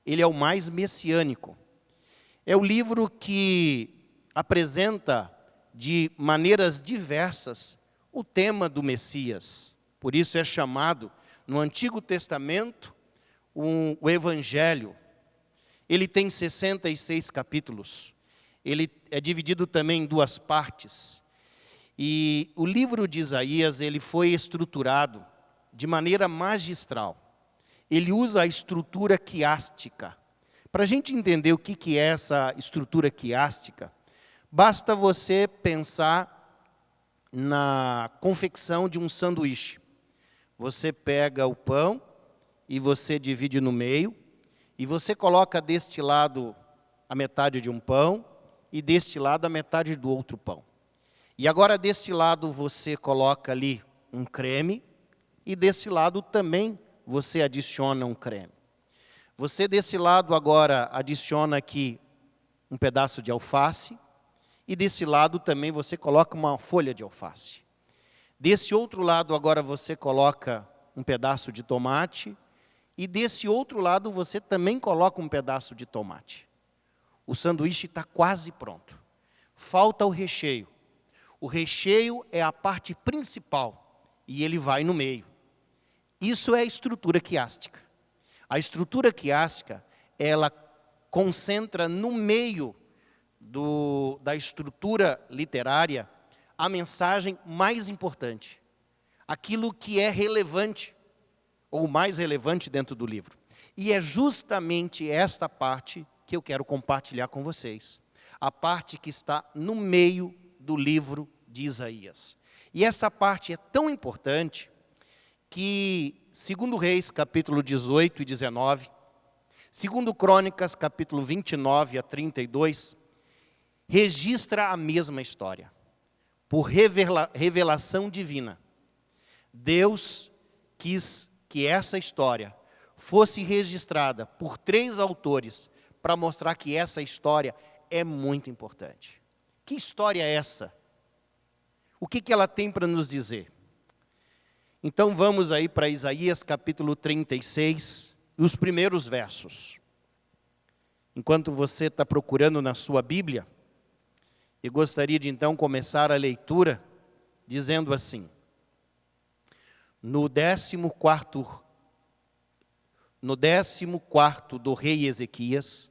ele é o mais messiânico. É o livro que apresenta de maneiras diversas o tema do Messias. Por isso é chamado, no Antigo Testamento, o Evangelho. Ele tem 66 capítulos. Ele é dividido também em 2 partes. E o livro de Isaías, ele foi estruturado de maneira magistral. Ele usa a estrutura quiástica. Para a gente entender o que é essa estrutura quiástica, basta você pensar na confecção de um sanduíche. Você pega o pão e você divide no meio, e você coloca deste lado a metade de um pão e deste lado a metade do outro pão. E agora desse lado você coloca ali um creme e desse lado também você adiciona um creme. Você desse lado agora adiciona aqui um pedaço de alface e desse lado também você coloca uma folha de alface. Desse outro lado agora você coloca um pedaço de tomate e desse outro lado você também coloca um pedaço de tomate. O sanduíche está quase pronto. Falta o recheio. O recheio é a parte principal e ele vai no meio. Isso é a estrutura quiástica. A estrutura quiástica, ela concentra no meio da estrutura literária a mensagem mais importante, aquilo que é relevante, ou mais relevante dentro do livro. E é justamente esta parte que eu quero compartilhar com vocês. A parte que está no meio do livro de Isaías. E essa parte é tão importante que, segundo Reis, capítulo 18 e 19, segundo Crônicas, capítulo 29 a 32, registra a mesma história. Por revelação divina, Deus quis que essa história fosse registrada por 3 autores para mostrar que essa história é muito importante. Que história é essa? O que ela tem para nos dizer? Então vamos aí para Isaías capítulo 36, os primeiros versos. Enquanto você está procurando na sua Bíblia, eu gostaria de então começar a leitura dizendo assim: no 14º do rei Ezequias,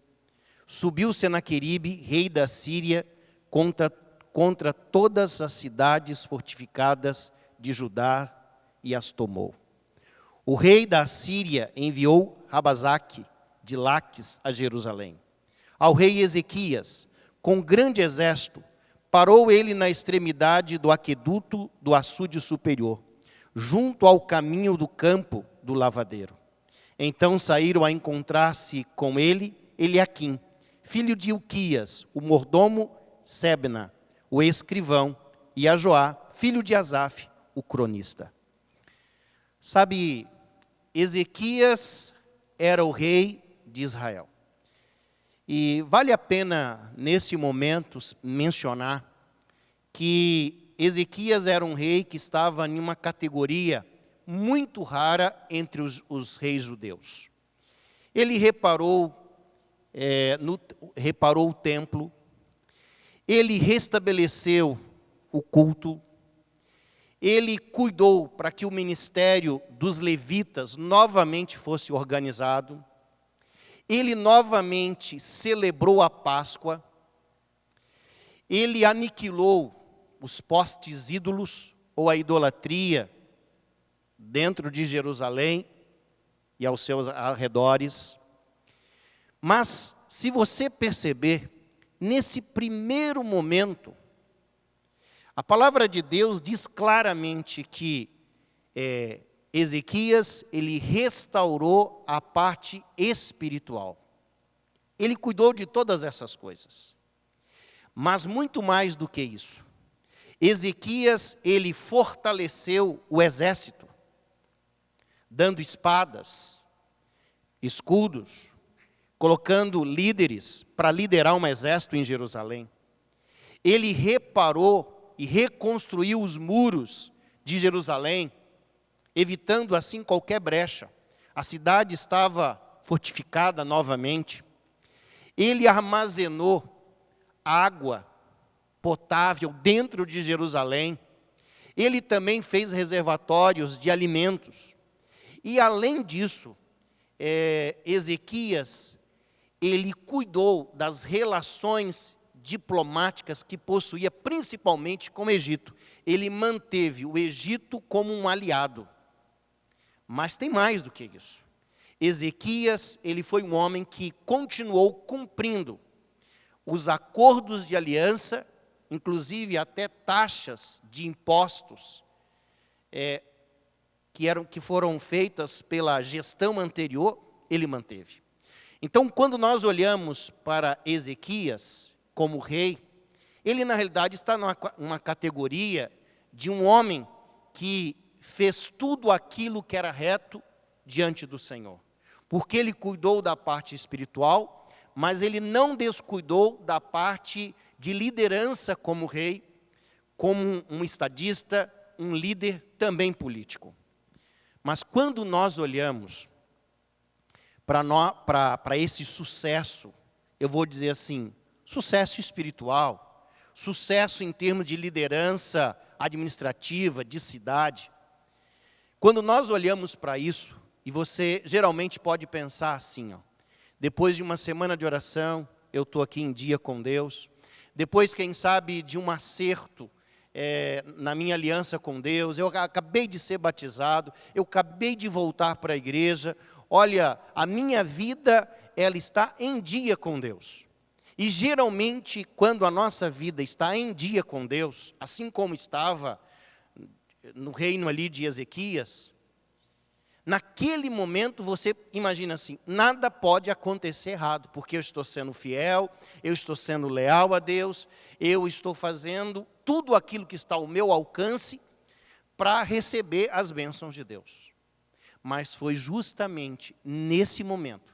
subiu Senaqueribe, rei da Síria, contra todas as cidades fortificadas de Judá e as tomou. O rei da Síria enviou Rabazaque de Laques a Jerusalém. Ao rei Ezequias, com grande exército, parou ele na extremidade do aqueduto do açude superior, junto ao caminho do campo do lavadeiro. Então saíram a encontrar-se com ele Eliaquim, filho de Ilquias, o mordomo, Sebna, o escrivão, e Ajoá, filho de Asaf, o cronista. Sabe, Ezequias era o rei de Israel. E vale a pena, nesse momento, mencionar que Ezequias era um rei que estava em uma categoria muito rara entre os reis judeus. Ele reparou o templo, ele restabeleceu o culto, ele cuidou para que o ministério dos levitas novamente fosse organizado, ele novamente celebrou a Páscoa, ele aniquilou os postes ídolos ou a idolatria dentro de Jerusalém e aos seus arredores. Mas, se você perceber, nesse primeiro momento, a palavra de Deus diz claramente que Ezequias, ele restaurou a parte espiritual. Ele cuidou de todas essas coisas. Mas muito mais do que isso. Ezequias, ele fortaleceu o exército, dando espadas, escudos, colocando líderes para liderar um exército em Jerusalém. Ele reparou e reconstruiu os muros de Jerusalém, evitando assim qualquer brecha. A cidade estava fortificada novamente. Ele armazenou água potável dentro de Jerusalém. Ele também fez reservatórios de alimentos. E além disso, Ezequias, ele cuidou das relações diplomáticas que possuía principalmente com o Egito. Ele manteve o Egito como um aliado. Mas tem mais do que isso. Ezequias, ele foi um homem que continuou cumprindo os acordos de aliança, inclusive até taxas de impostos que foram feitas pela gestão anterior, ele manteve. Então, quando nós olhamos para Ezequias como rei, ele na realidade está numa categoria de um homem que fez tudo aquilo que era reto diante do Senhor. Porque ele cuidou da parte espiritual, mas ele não descuidou da parte de liderança como rei, como um estadista, um líder também político. Mas quando nós olhamos para esse sucesso, eu vou dizer assim, sucesso espiritual, sucesso em termos de liderança administrativa, de cidade. Quando nós olhamos para isso, e você geralmente pode pensar assim, depois de uma semana de oração, eu estou aqui em dia com Deus, depois, quem sabe, de um acerto na minha aliança com Deus, eu acabei de ser batizado, eu acabei de voltar para a igreja, olha, a minha vida, ela está em dia com Deus. E geralmente, quando a nossa vida está em dia com Deus, assim como estava no reino ali de Ezequias, naquele momento você imagina assim, nada pode acontecer errado, porque eu estou sendo fiel, eu estou sendo leal a Deus, eu estou fazendo tudo aquilo que está ao meu alcance para receber as bênçãos de Deus. Mas foi justamente nesse momento,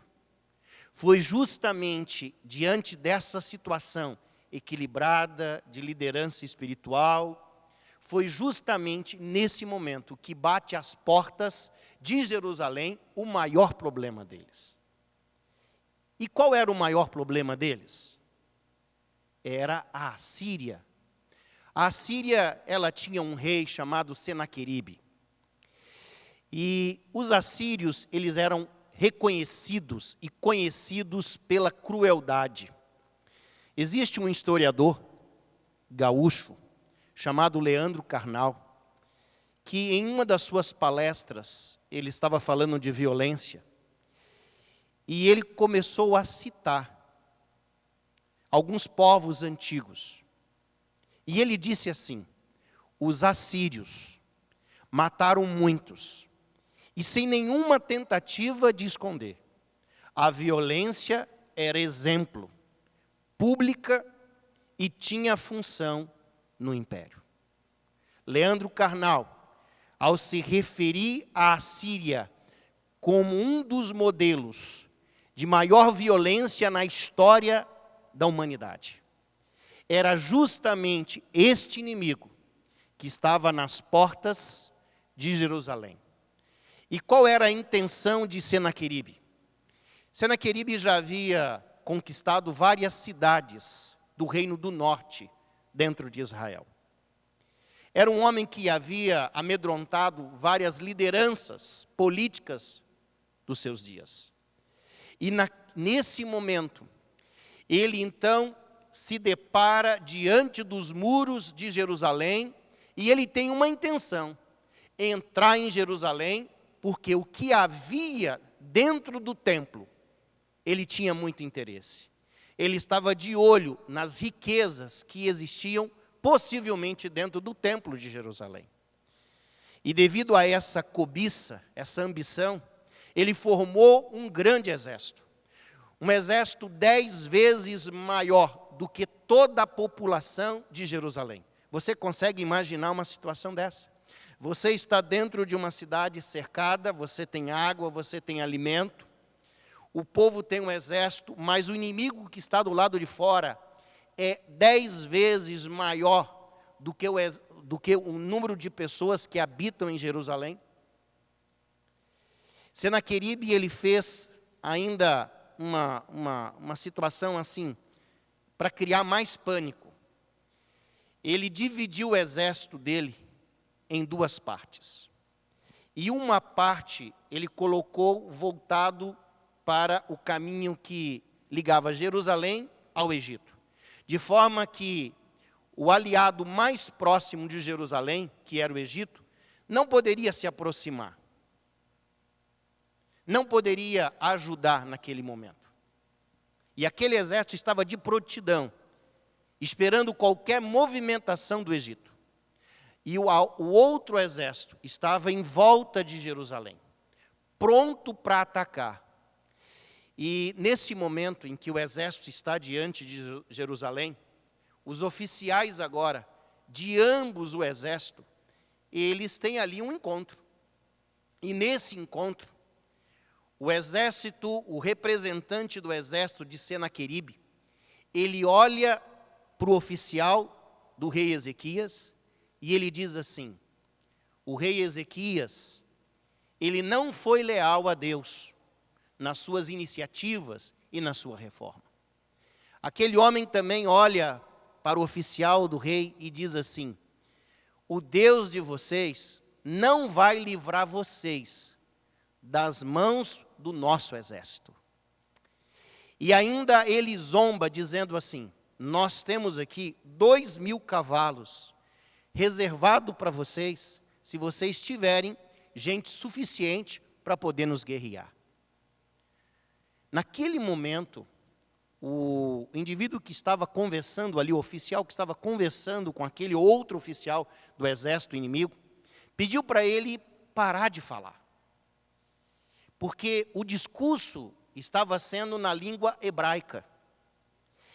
foi justamente diante dessa situação equilibrada de liderança espiritual, foi justamente nesse momento que bate às portas de Jerusalém o maior problema deles. E qual era o maior problema deles? Era a Assíria. A Assíria, ela tinha um rei chamado Senaqueribe. E os assírios, eles eram reconhecidos e conhecidos pela crueldade. Existe um historiador gaúcho chamado Leandro Carnal, que em uma das suas palestras, ele estava falando de violência, e ele começou a citar alguns povos antigos. E ele disse assim, os assírios mataram muitos, e sem nenhuma tentativa de esconder. A violência era exemplo, pública e tinha função no império. Leandro Carnal, ao se referir à Assíria como um dos modelos de maior violência na história da humanidade, era justamente este inimigo que estava nas portas de Jerusalém. E qual era a intenção de Senaqueribe? Senaqueribe já havia conquistado várias cidades do reino do norte dentro de Israel. Era um homem que havia amedrontado várias lideranças políticas dos seus dias. E nesse momento, ele então se depara diante dos muros de Jerusalém e ele tem uma intenção: entrar em Jerusalém, porque o que havia dentro do templo, ele tinha muito interesse. Ele estava de olho nas riquezas que existiam possivelmente dentro do templo de Jerusalém. E devido a essa cobiça, essa ambição, ele formou um grande exército. Um exército 10 vezes maior do que toda a população de Jerusalém. Você consegue imaginar uma situação dessa? Você está dentro de uma cidade cercada, você tem água, você tem alimento, o povo tem um exército, mas o inimigo que está do lado de fora é 10 vezes maior do que o número de pessoas que habitam em Jerusalém. Senaqueribe, ele fez ainda uma situação assim, para criar mais pânico. Ele dividiu o exército dele em 2 partes. E uma parte ele colocou voltado para o caminho que ligava Jerusalém ao Egito. De forma que o aliado mais próximo de Jerusalém, que era o Egito, não poderia se aproximar. Não poderia ajudar naquele momento. E aquele exército estava de prontidão, esperando qualquer movimentação do Egito. E o outro exército estava em volta de Jerusalém, pronto para atacar. E nesse momento em que o exército está diante de Jerusalém, os oficiais agora, de ambos o exército, eles têm ali um encontro. E nesse encontro, o exército, o representante do exército de Senaqueribe, ele olha para o oficial do rei Ezequias e ele diz assim: o rei Ezequias, ele não foi leal a Deus nas suas iniciativas e na sua reforma. Aquele homem também olha para o oficial do rei e diz assim: o Deus de vocês não vai livrar vocês das mãos do nosso exército. E ainda ele zomba dizendo assim: nós temos aqui 2.000 cavalos reservado para vocês, se vocês tiverem gente suficiente para poder nos guerrear. Naquele momento, o indivíduo que estava conversando ali, o oficial que estava conversando com aquele outro oficial do exército inimigo, pediu para ele parar de falar. Porque o discurso estava sendo na língua hebraica.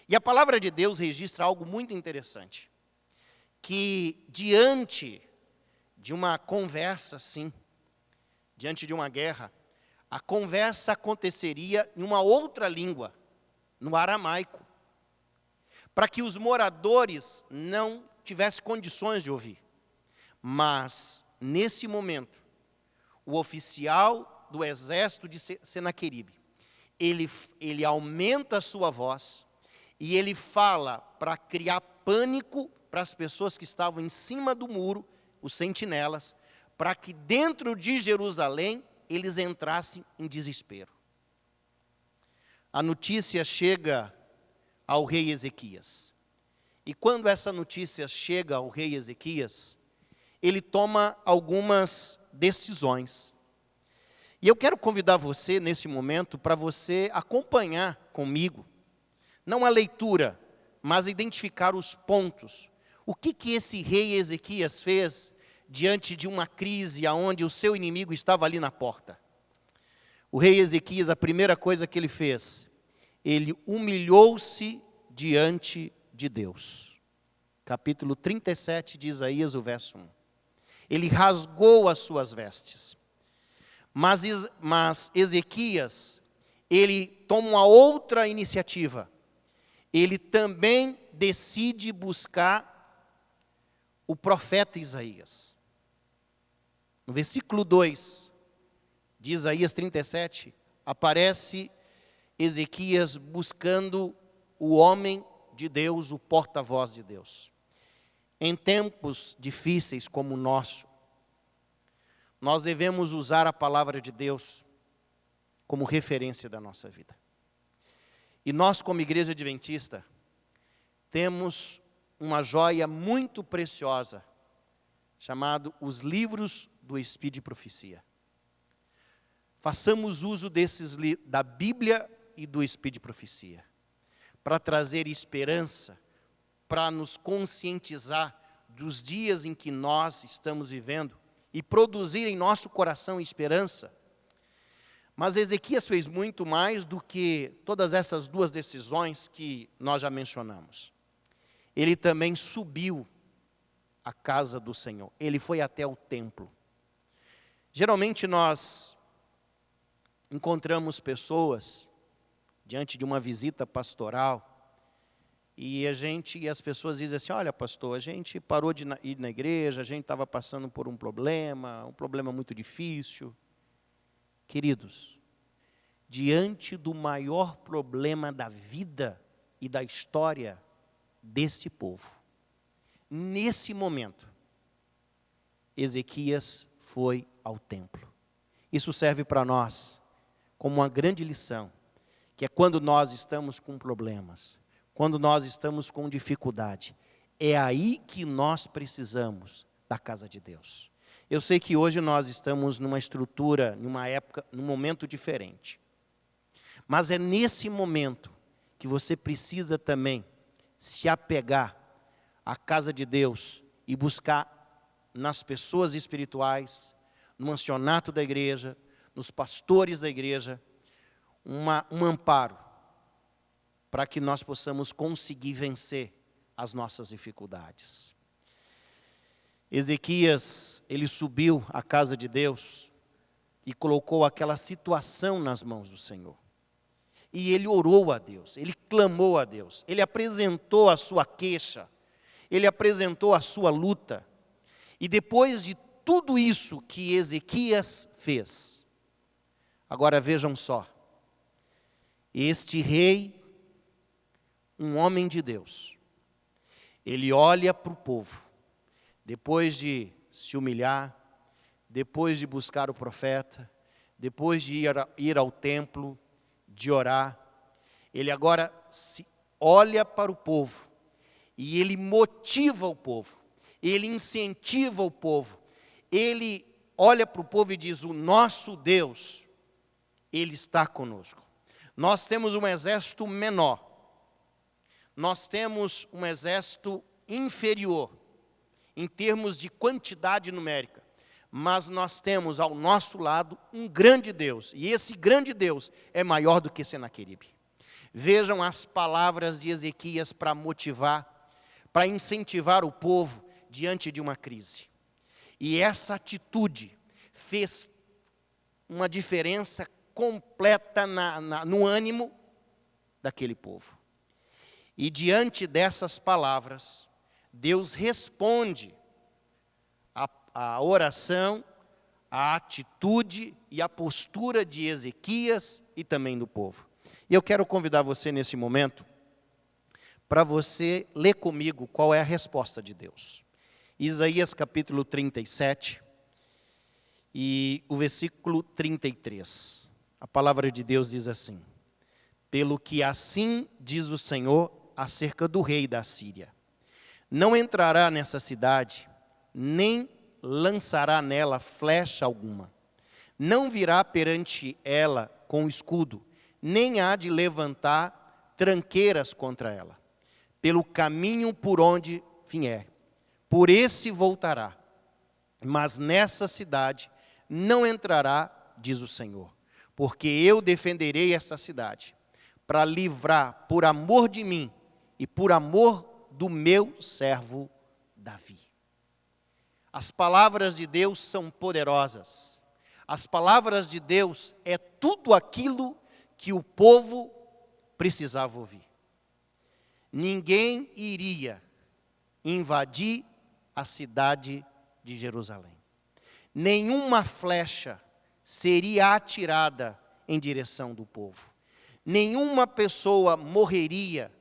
E a palavra de Deus registra algo muito interessante. Que diante de uma conversa assim, diante de uma guerra, a conversa aconteceria em uma outra língua, no aramaico, para que os moradores não tivessem condições de ouvir. Mas, nesse momento, o oficial do exército de Senaqueribe, ele aumenta a sua voz e ele fala para criar pânico para as pessoas que estavam em cima do muro, os sentinelas, para que dentro de Jerusalém eles entrassem em desespero. A notícia chega ao rei Ezequias. E quando essa notícia chega ao rei Ezequias, ele toma algumas decisões. E eu quero convidar você, nesse momento, para você acompanhar comigo, não a leitura, mas identificar os pontos. O que esse rei Ezequias fez diante de uma crise onde o seu inimigo estava ali na porta? O rei Ezequias, a primeira coisa que ele fez, ele humilhou-se diante de Deus. Capítulo 37 de Isaías, o verso 1. Ele rasgou as suas vestes. Mas Ezequias, ele toma uma outra iniciativa. Ele também decide buscar o profeta Isaías. No versículo 2 de Isaías 37, aparece Ezequias buscando o homem de Deus, o porta-voz de Deus. Em tempos difíceis como o nosso, nós devemos usar a palavra de Deus como referência da nossa vida. E nós, como Igreja Adventista, temos uma joia muito preciosa, chamado os livros do Espírito de Profecia. Façamos uso da Bíblia e do Espírito de Profecia, para trazer esperança, para nos conscientizar dos dias em que nós estamos vivendo e produzir em nosso coração esperança. Mas Ezequias fez muito mais do que todas essas duas decisões que nós já mencionamos. Ele também subiu à casa do Senhor. Ele foi até o templo. Geralmente nós encontramos pessoas diante de uma visita pastoral e as pessoas dizem assim: olha, pastor, a gente parou de ir na igreja, a gente estava passando por um problema muito difícil. Queridos, diante do maior problema da vida e da história desse povo, nesse momento, Ezequias foi ao templo. Isso serve para nós como uma grande lição, que é quando nós estamos com problemas, quando nós estamos com dificuldade, é aí que nós precisamos da casa de Deus. Eu sei que hoje nós estamos numa estrutura, numa época, num momento diferente. Mas é nesse momento que você precisa também se apegar à casa de Deus e buscar nas pessoas espirituais, no ancianato da igreja, nos pastores da igreja, um amparo para que nós possamos conseguir vencer as nossas dificuldades. Ezequias, ele subiu à casa de Deus e colocou aquela situação nas mãos do Senhor. E ele orou a Deus, ele clamou a Deus, ele apresentou a sua queixa, ele apresentou a sua luta. E depois de tudo isso que Ezequias fez, agora vejam só, este rei, um homem de Deus, ele olha para o povo, depois de se humilhar, depois de buscar o profeta, depois de ir ao templo, de orar, ele agora olha para o povo e ele motiva o povo, ele incentiva o povo, ele olha para o povo e diz: o nosso Deus, ele está conosco. Nós temos um exército menor, nós temos um exército inferior em termos de quantidade numérica, mas nós temos ao nosso lado um grande Deus, e esse grande Deus é maior do que Senaqueribe. Vejam as palavras de Ezequias para motivar, para incentivar o povo diante de uma crise. E essa atitude fez uma diferença completa no ânimo daquele povo. E diante dessas palavras, Deus responde a oração, a atitude e a postura de Ezequias e também do povo. E eu quero convidar você nesse momento para você ler comigo qual é a resposta de Deus. Isaías capítulo 37 e o versículo 33. A palavra de Deus diz assim: pelo que assim diz o Senhor acerca do rei da Síria: não entrará nessa cidade, nem lançará nela flecha alguma. Não virá perante ela com escudo, nem há de levantar tranqueiras contra ela. Pelo caminho por onde vier, por esse voltará. Mas nessa cidade não entrará, diz o Senhor, porque eu defenderei essa cidade, para livrar por amor de mim e por amor do meu servo Davi. As palavras de Deus são poderosas. As palavras de Deus é tudo aquilo que o povo precisava ouvir. Ninguém iria invadir a cidade de Jerusalém. Nenhuma flecha seria atirada em direção do povo. Nenhuma pessoa morreria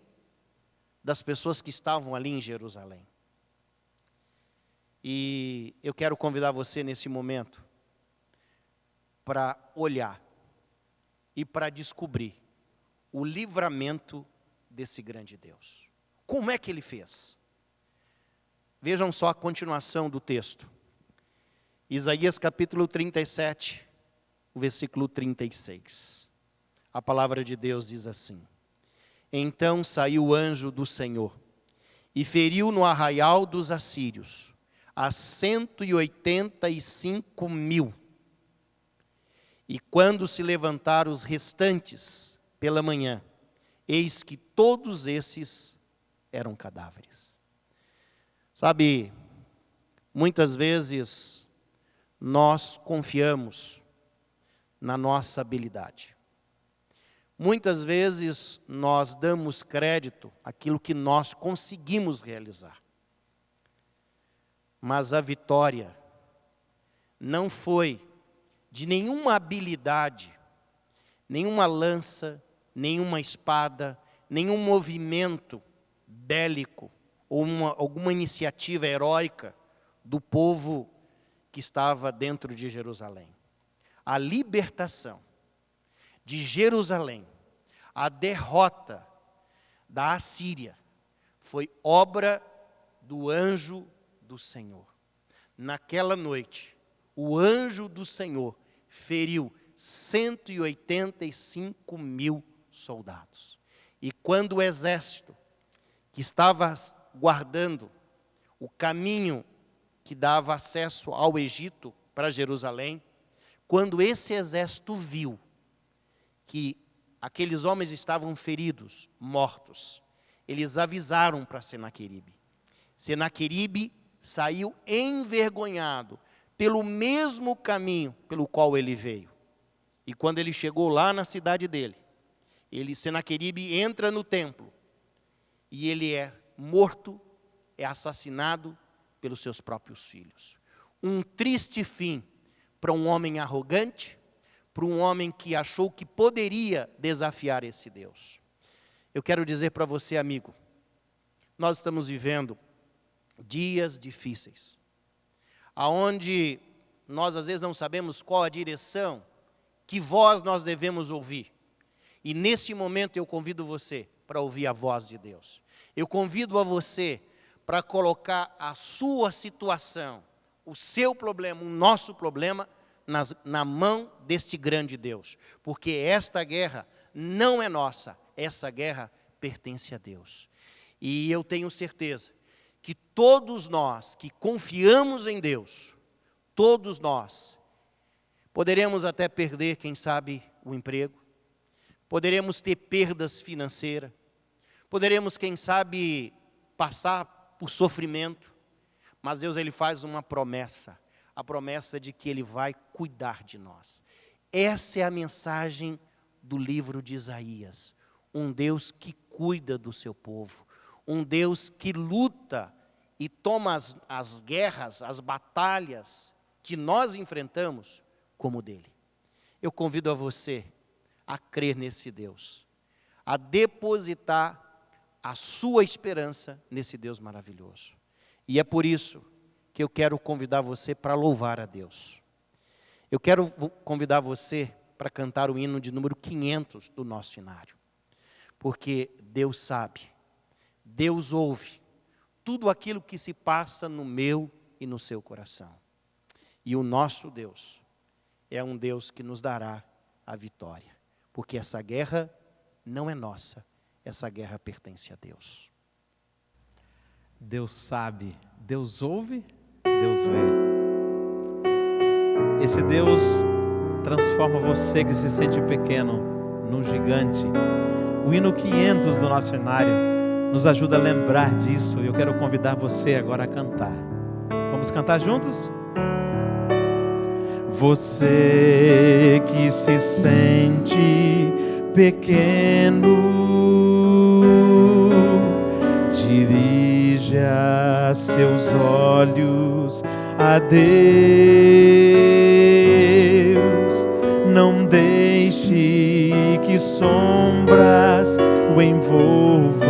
das pessoas que estavam ali em Jerusalém. E eu quero convidar você nesse momento para olhar e para descobrir o livramento desse grande Deus. Como é que ele fez? Vejam só a continuação do texto. Isaías capítulo 37, o versículo 36. A palavra de Deus diz assim: Então saiu o anjo do Senhor e feriu no arraial dos assírios a 185.000. E quando se levantaram os restantes pela manhã, eis que todos esses eram cadáveres. Sabe, muitas vezes nós confiamos na nossa habilidade. Muitas vezes nós damos crédito àquilo que nós conseguimos realizar. Mas a vitória não foi de nenhuma habilidade, nenhuma lança, nenhuma espada, nenhum movimento bélico ou alguma iniciativa heróica do povo que estava dentro de Jerusalém. A libertação de Jerusalém, a derrota da Assíria, foi obra do anjo do Senhor. Naquela noite, o anjo do Senhor feriu 185.000 soldados. E quando o exército que estava guardando o caminho que dava acesso ao Egito para Jerusalém, quando esse exército viu que aqueles homens estavam feridos, mortos, eles avisaram para Senaqueribe. Senaqueribe saiu envergonhado pelo mesmo caminho pelo qual ele veio. E quando ele chegou lá na cidade dele, Senaqueribe entra no templo e ele é morto, é assassinado pelos seus próprios filhos. Um triste fim para um homem arrogante, para um homem que achou que poderia desafiar esse Deus. Eu quero dizer para você, amigo, nós estamos vivendo dias difíceis, aonde nós às vezes não sabemos qual a direção, que voz nós devemos ouvir. E nesse momento eu convido você para ouvir a voz de Deus. Eu convido a você para colocar a sua situação, o seu problema, o nosso problema, na mão deste grande Deus. Porque esta guerra não é nossa, essa guerra pertence a Deus. E eu tenho certeza que todos nós que confiamos em Deus, todos nós, poderemos até perder, quem sabe, o emprego, poderemos ter perdas financeiras, poderemos, quem sabe, passar por sofrimento, mas Deus ele faz uma promessa, a promessa de que Ele vai cuidar de nós. Essa é a mensagem do livro de Isaías, um Deus que cuida do seu povo, um Deus que luta e toma as guerras, as batalhas que nós enfrentamos como dele. Eu convido a você a crer nesse Deus, a depositar a sua esperança nesse Deus maravilhoso. E é por isso que eu quero convidar você para louvar a Deus. Eu quero convidar você para cantar o hino de número 500 do nosso cenário. Porque Deus sabe, Deus ouve tudo aquilo que se passa no meu e no seu coração. E o nosso Deus é um Deus que nos dará a vitória. Porque essa guerra não é nossa, essa guerra pertence a Deus. Deus sabe, Deus ouve, Deus vê. Esse Deus transforma você que se sente pequeno num gigante. O hino 500 do nosso cenário nos ajuda a lembrar disso. E eu quero convidar você agora a cantar. Vamos cantar juntos? Você que se sente pequeno, dirige a seus olhos a Deus. Não deixe que sombras o envolvam.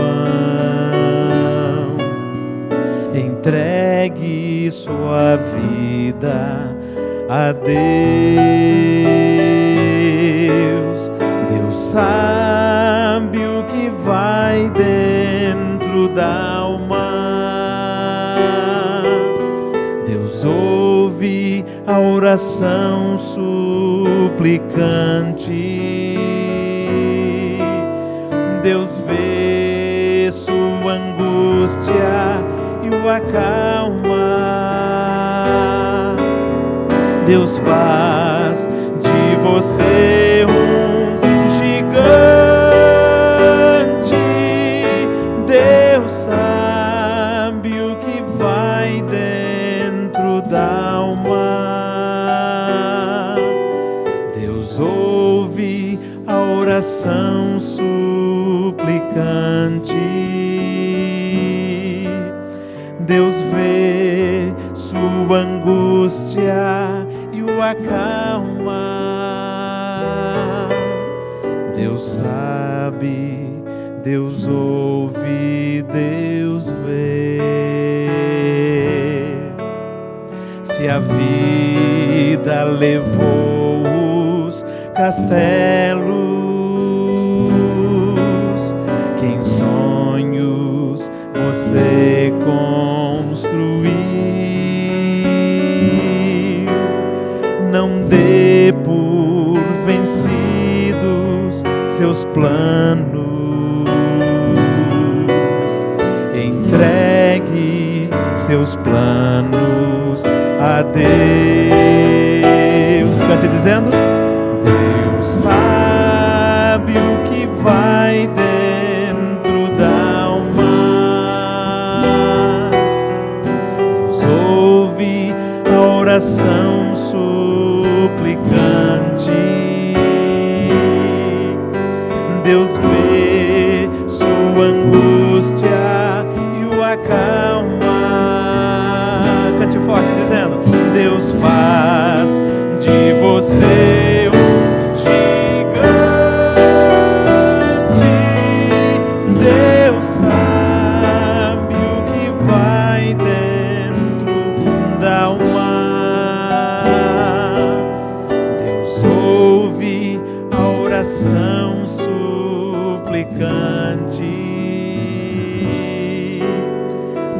Entregue sua vida a Deus. Deus sabe o que vai dentro da alma. Deus ouve a oração suplicante. Deus vê sua angústia e o acalma. Deus faz de você um gigante. Deus sabe o que vai dentro da alma. Deus ouve a oração suplicante. Deus vê sua angústia e o acalma. Deus sabe, Deus ouve, Deus vê. Se a vida levou os castelos que em sonhos você construiu, não dê por vencidos seus planos. Entregue seus planos a Deus. Cante dizendo: Deus sabe o que vai dentro da alma. Deus ouve a oração suplicante. Deus vê sua angústia e o acalma. Cante forte dizendo: Deus faz de você um gigante. Deus sabe o que vai dentro da alma. Deus ouve a oração suplicante.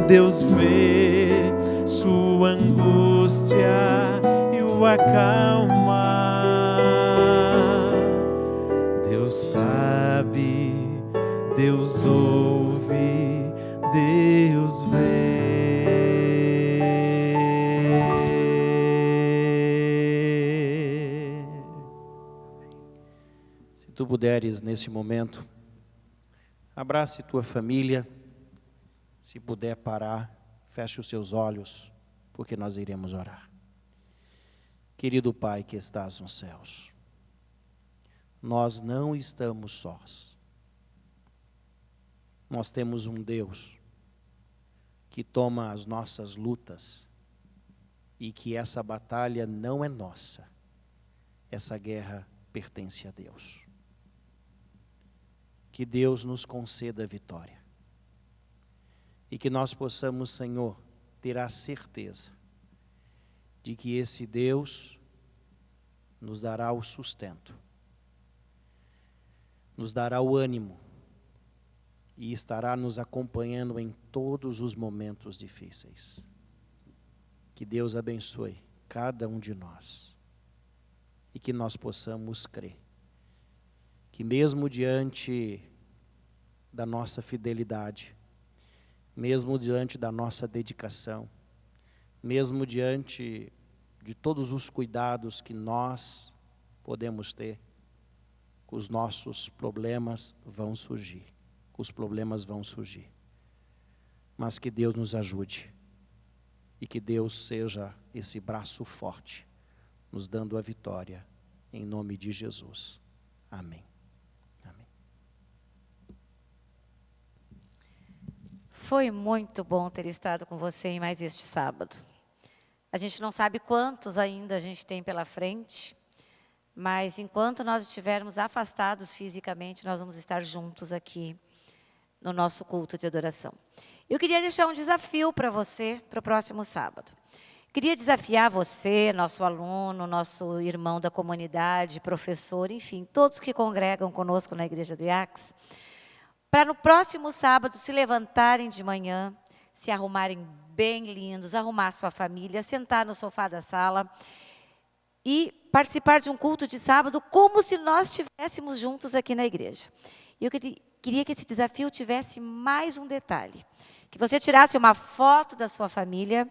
Deus vê sua angústia e o acalma. Deus sabe, Deus ouve, Deus vê. Se tu puderes, nesse momento, abrace tua família. Se puder parar, feche os seus olhos, porque nós iremos orar. Querido Pai que estás nos céus, nós não estamos sós. Nós temos um Deus que toma as nossas lutas e que essa batalha não é nossa. Essa guerra pertence a Deus. Que Deus nos conceda a vitória. E que nós possamos, Senhor, ter a certeza de que esse Deus nos dará o sustento, nos dará o ânimo e estará nos acompanhando em todos os momentos difíceis. Que Deus abençoe cada um de nós e que nós possamos crer que mesmo diante da nossa fidelidade, mesmo diante da nossa dedicação, mesmo diante de todos os cuidados que nós podemos ter, os nossos problemas vão surgir, os problemas vão surgir. Mas que Deus nos ajude e que Deus seja esse braço forte, nos dando a vitória, em nome de Jesus. Amém. Foi muito bom ter estado com você em mais este sábado. A gente não sabe quantos ainda a gente tem pela frente, mas enquanto nós estivermos afastados fisicamente, nós vamos estar juntos aqui no nosso culto de adoração. Eu queria deixar um desafio para você para o próximo sábado. Queria desafiar você, nosso aluno, nosso irmão da comunidade, professor, enfim, todos que congregam conosco na Igreja do IACS, para no próximo sábado se levantarem de manhã, se arrumarem bem lindos, arrumar sua família, sentar no sofá da sala e participar de um culto de sábado como se nós estivéssemos juntos aqui na igreja. E eu queria que esse desafio tivesse mais um detalhe, que você tirasse uma foto da sua família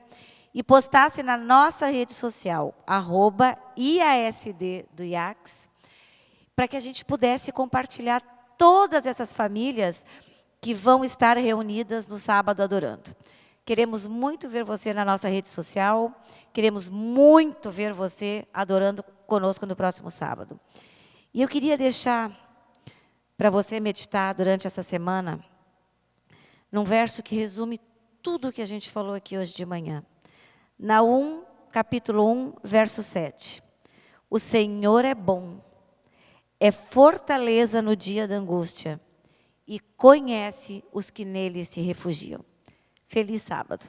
e postasse na nossa rede social, @IASD do IACS, para que a gente pudesse compartilhar todas essas famílias que vão estar reunidas no sábado adorando. Queremos muito ver você na nossa rede social, queremos muito ver você adorando conosco no próximo sábado. E eu queria deixar para você meditar durante essa semana num verso que resume tudo o que a gente falou aqui hoje de manhã. Naum, capítulo 1, verso 7. O Senhor é bom, é fortaleza no dia da angústia e conhece os que nele se refugiam. Feliz sábado.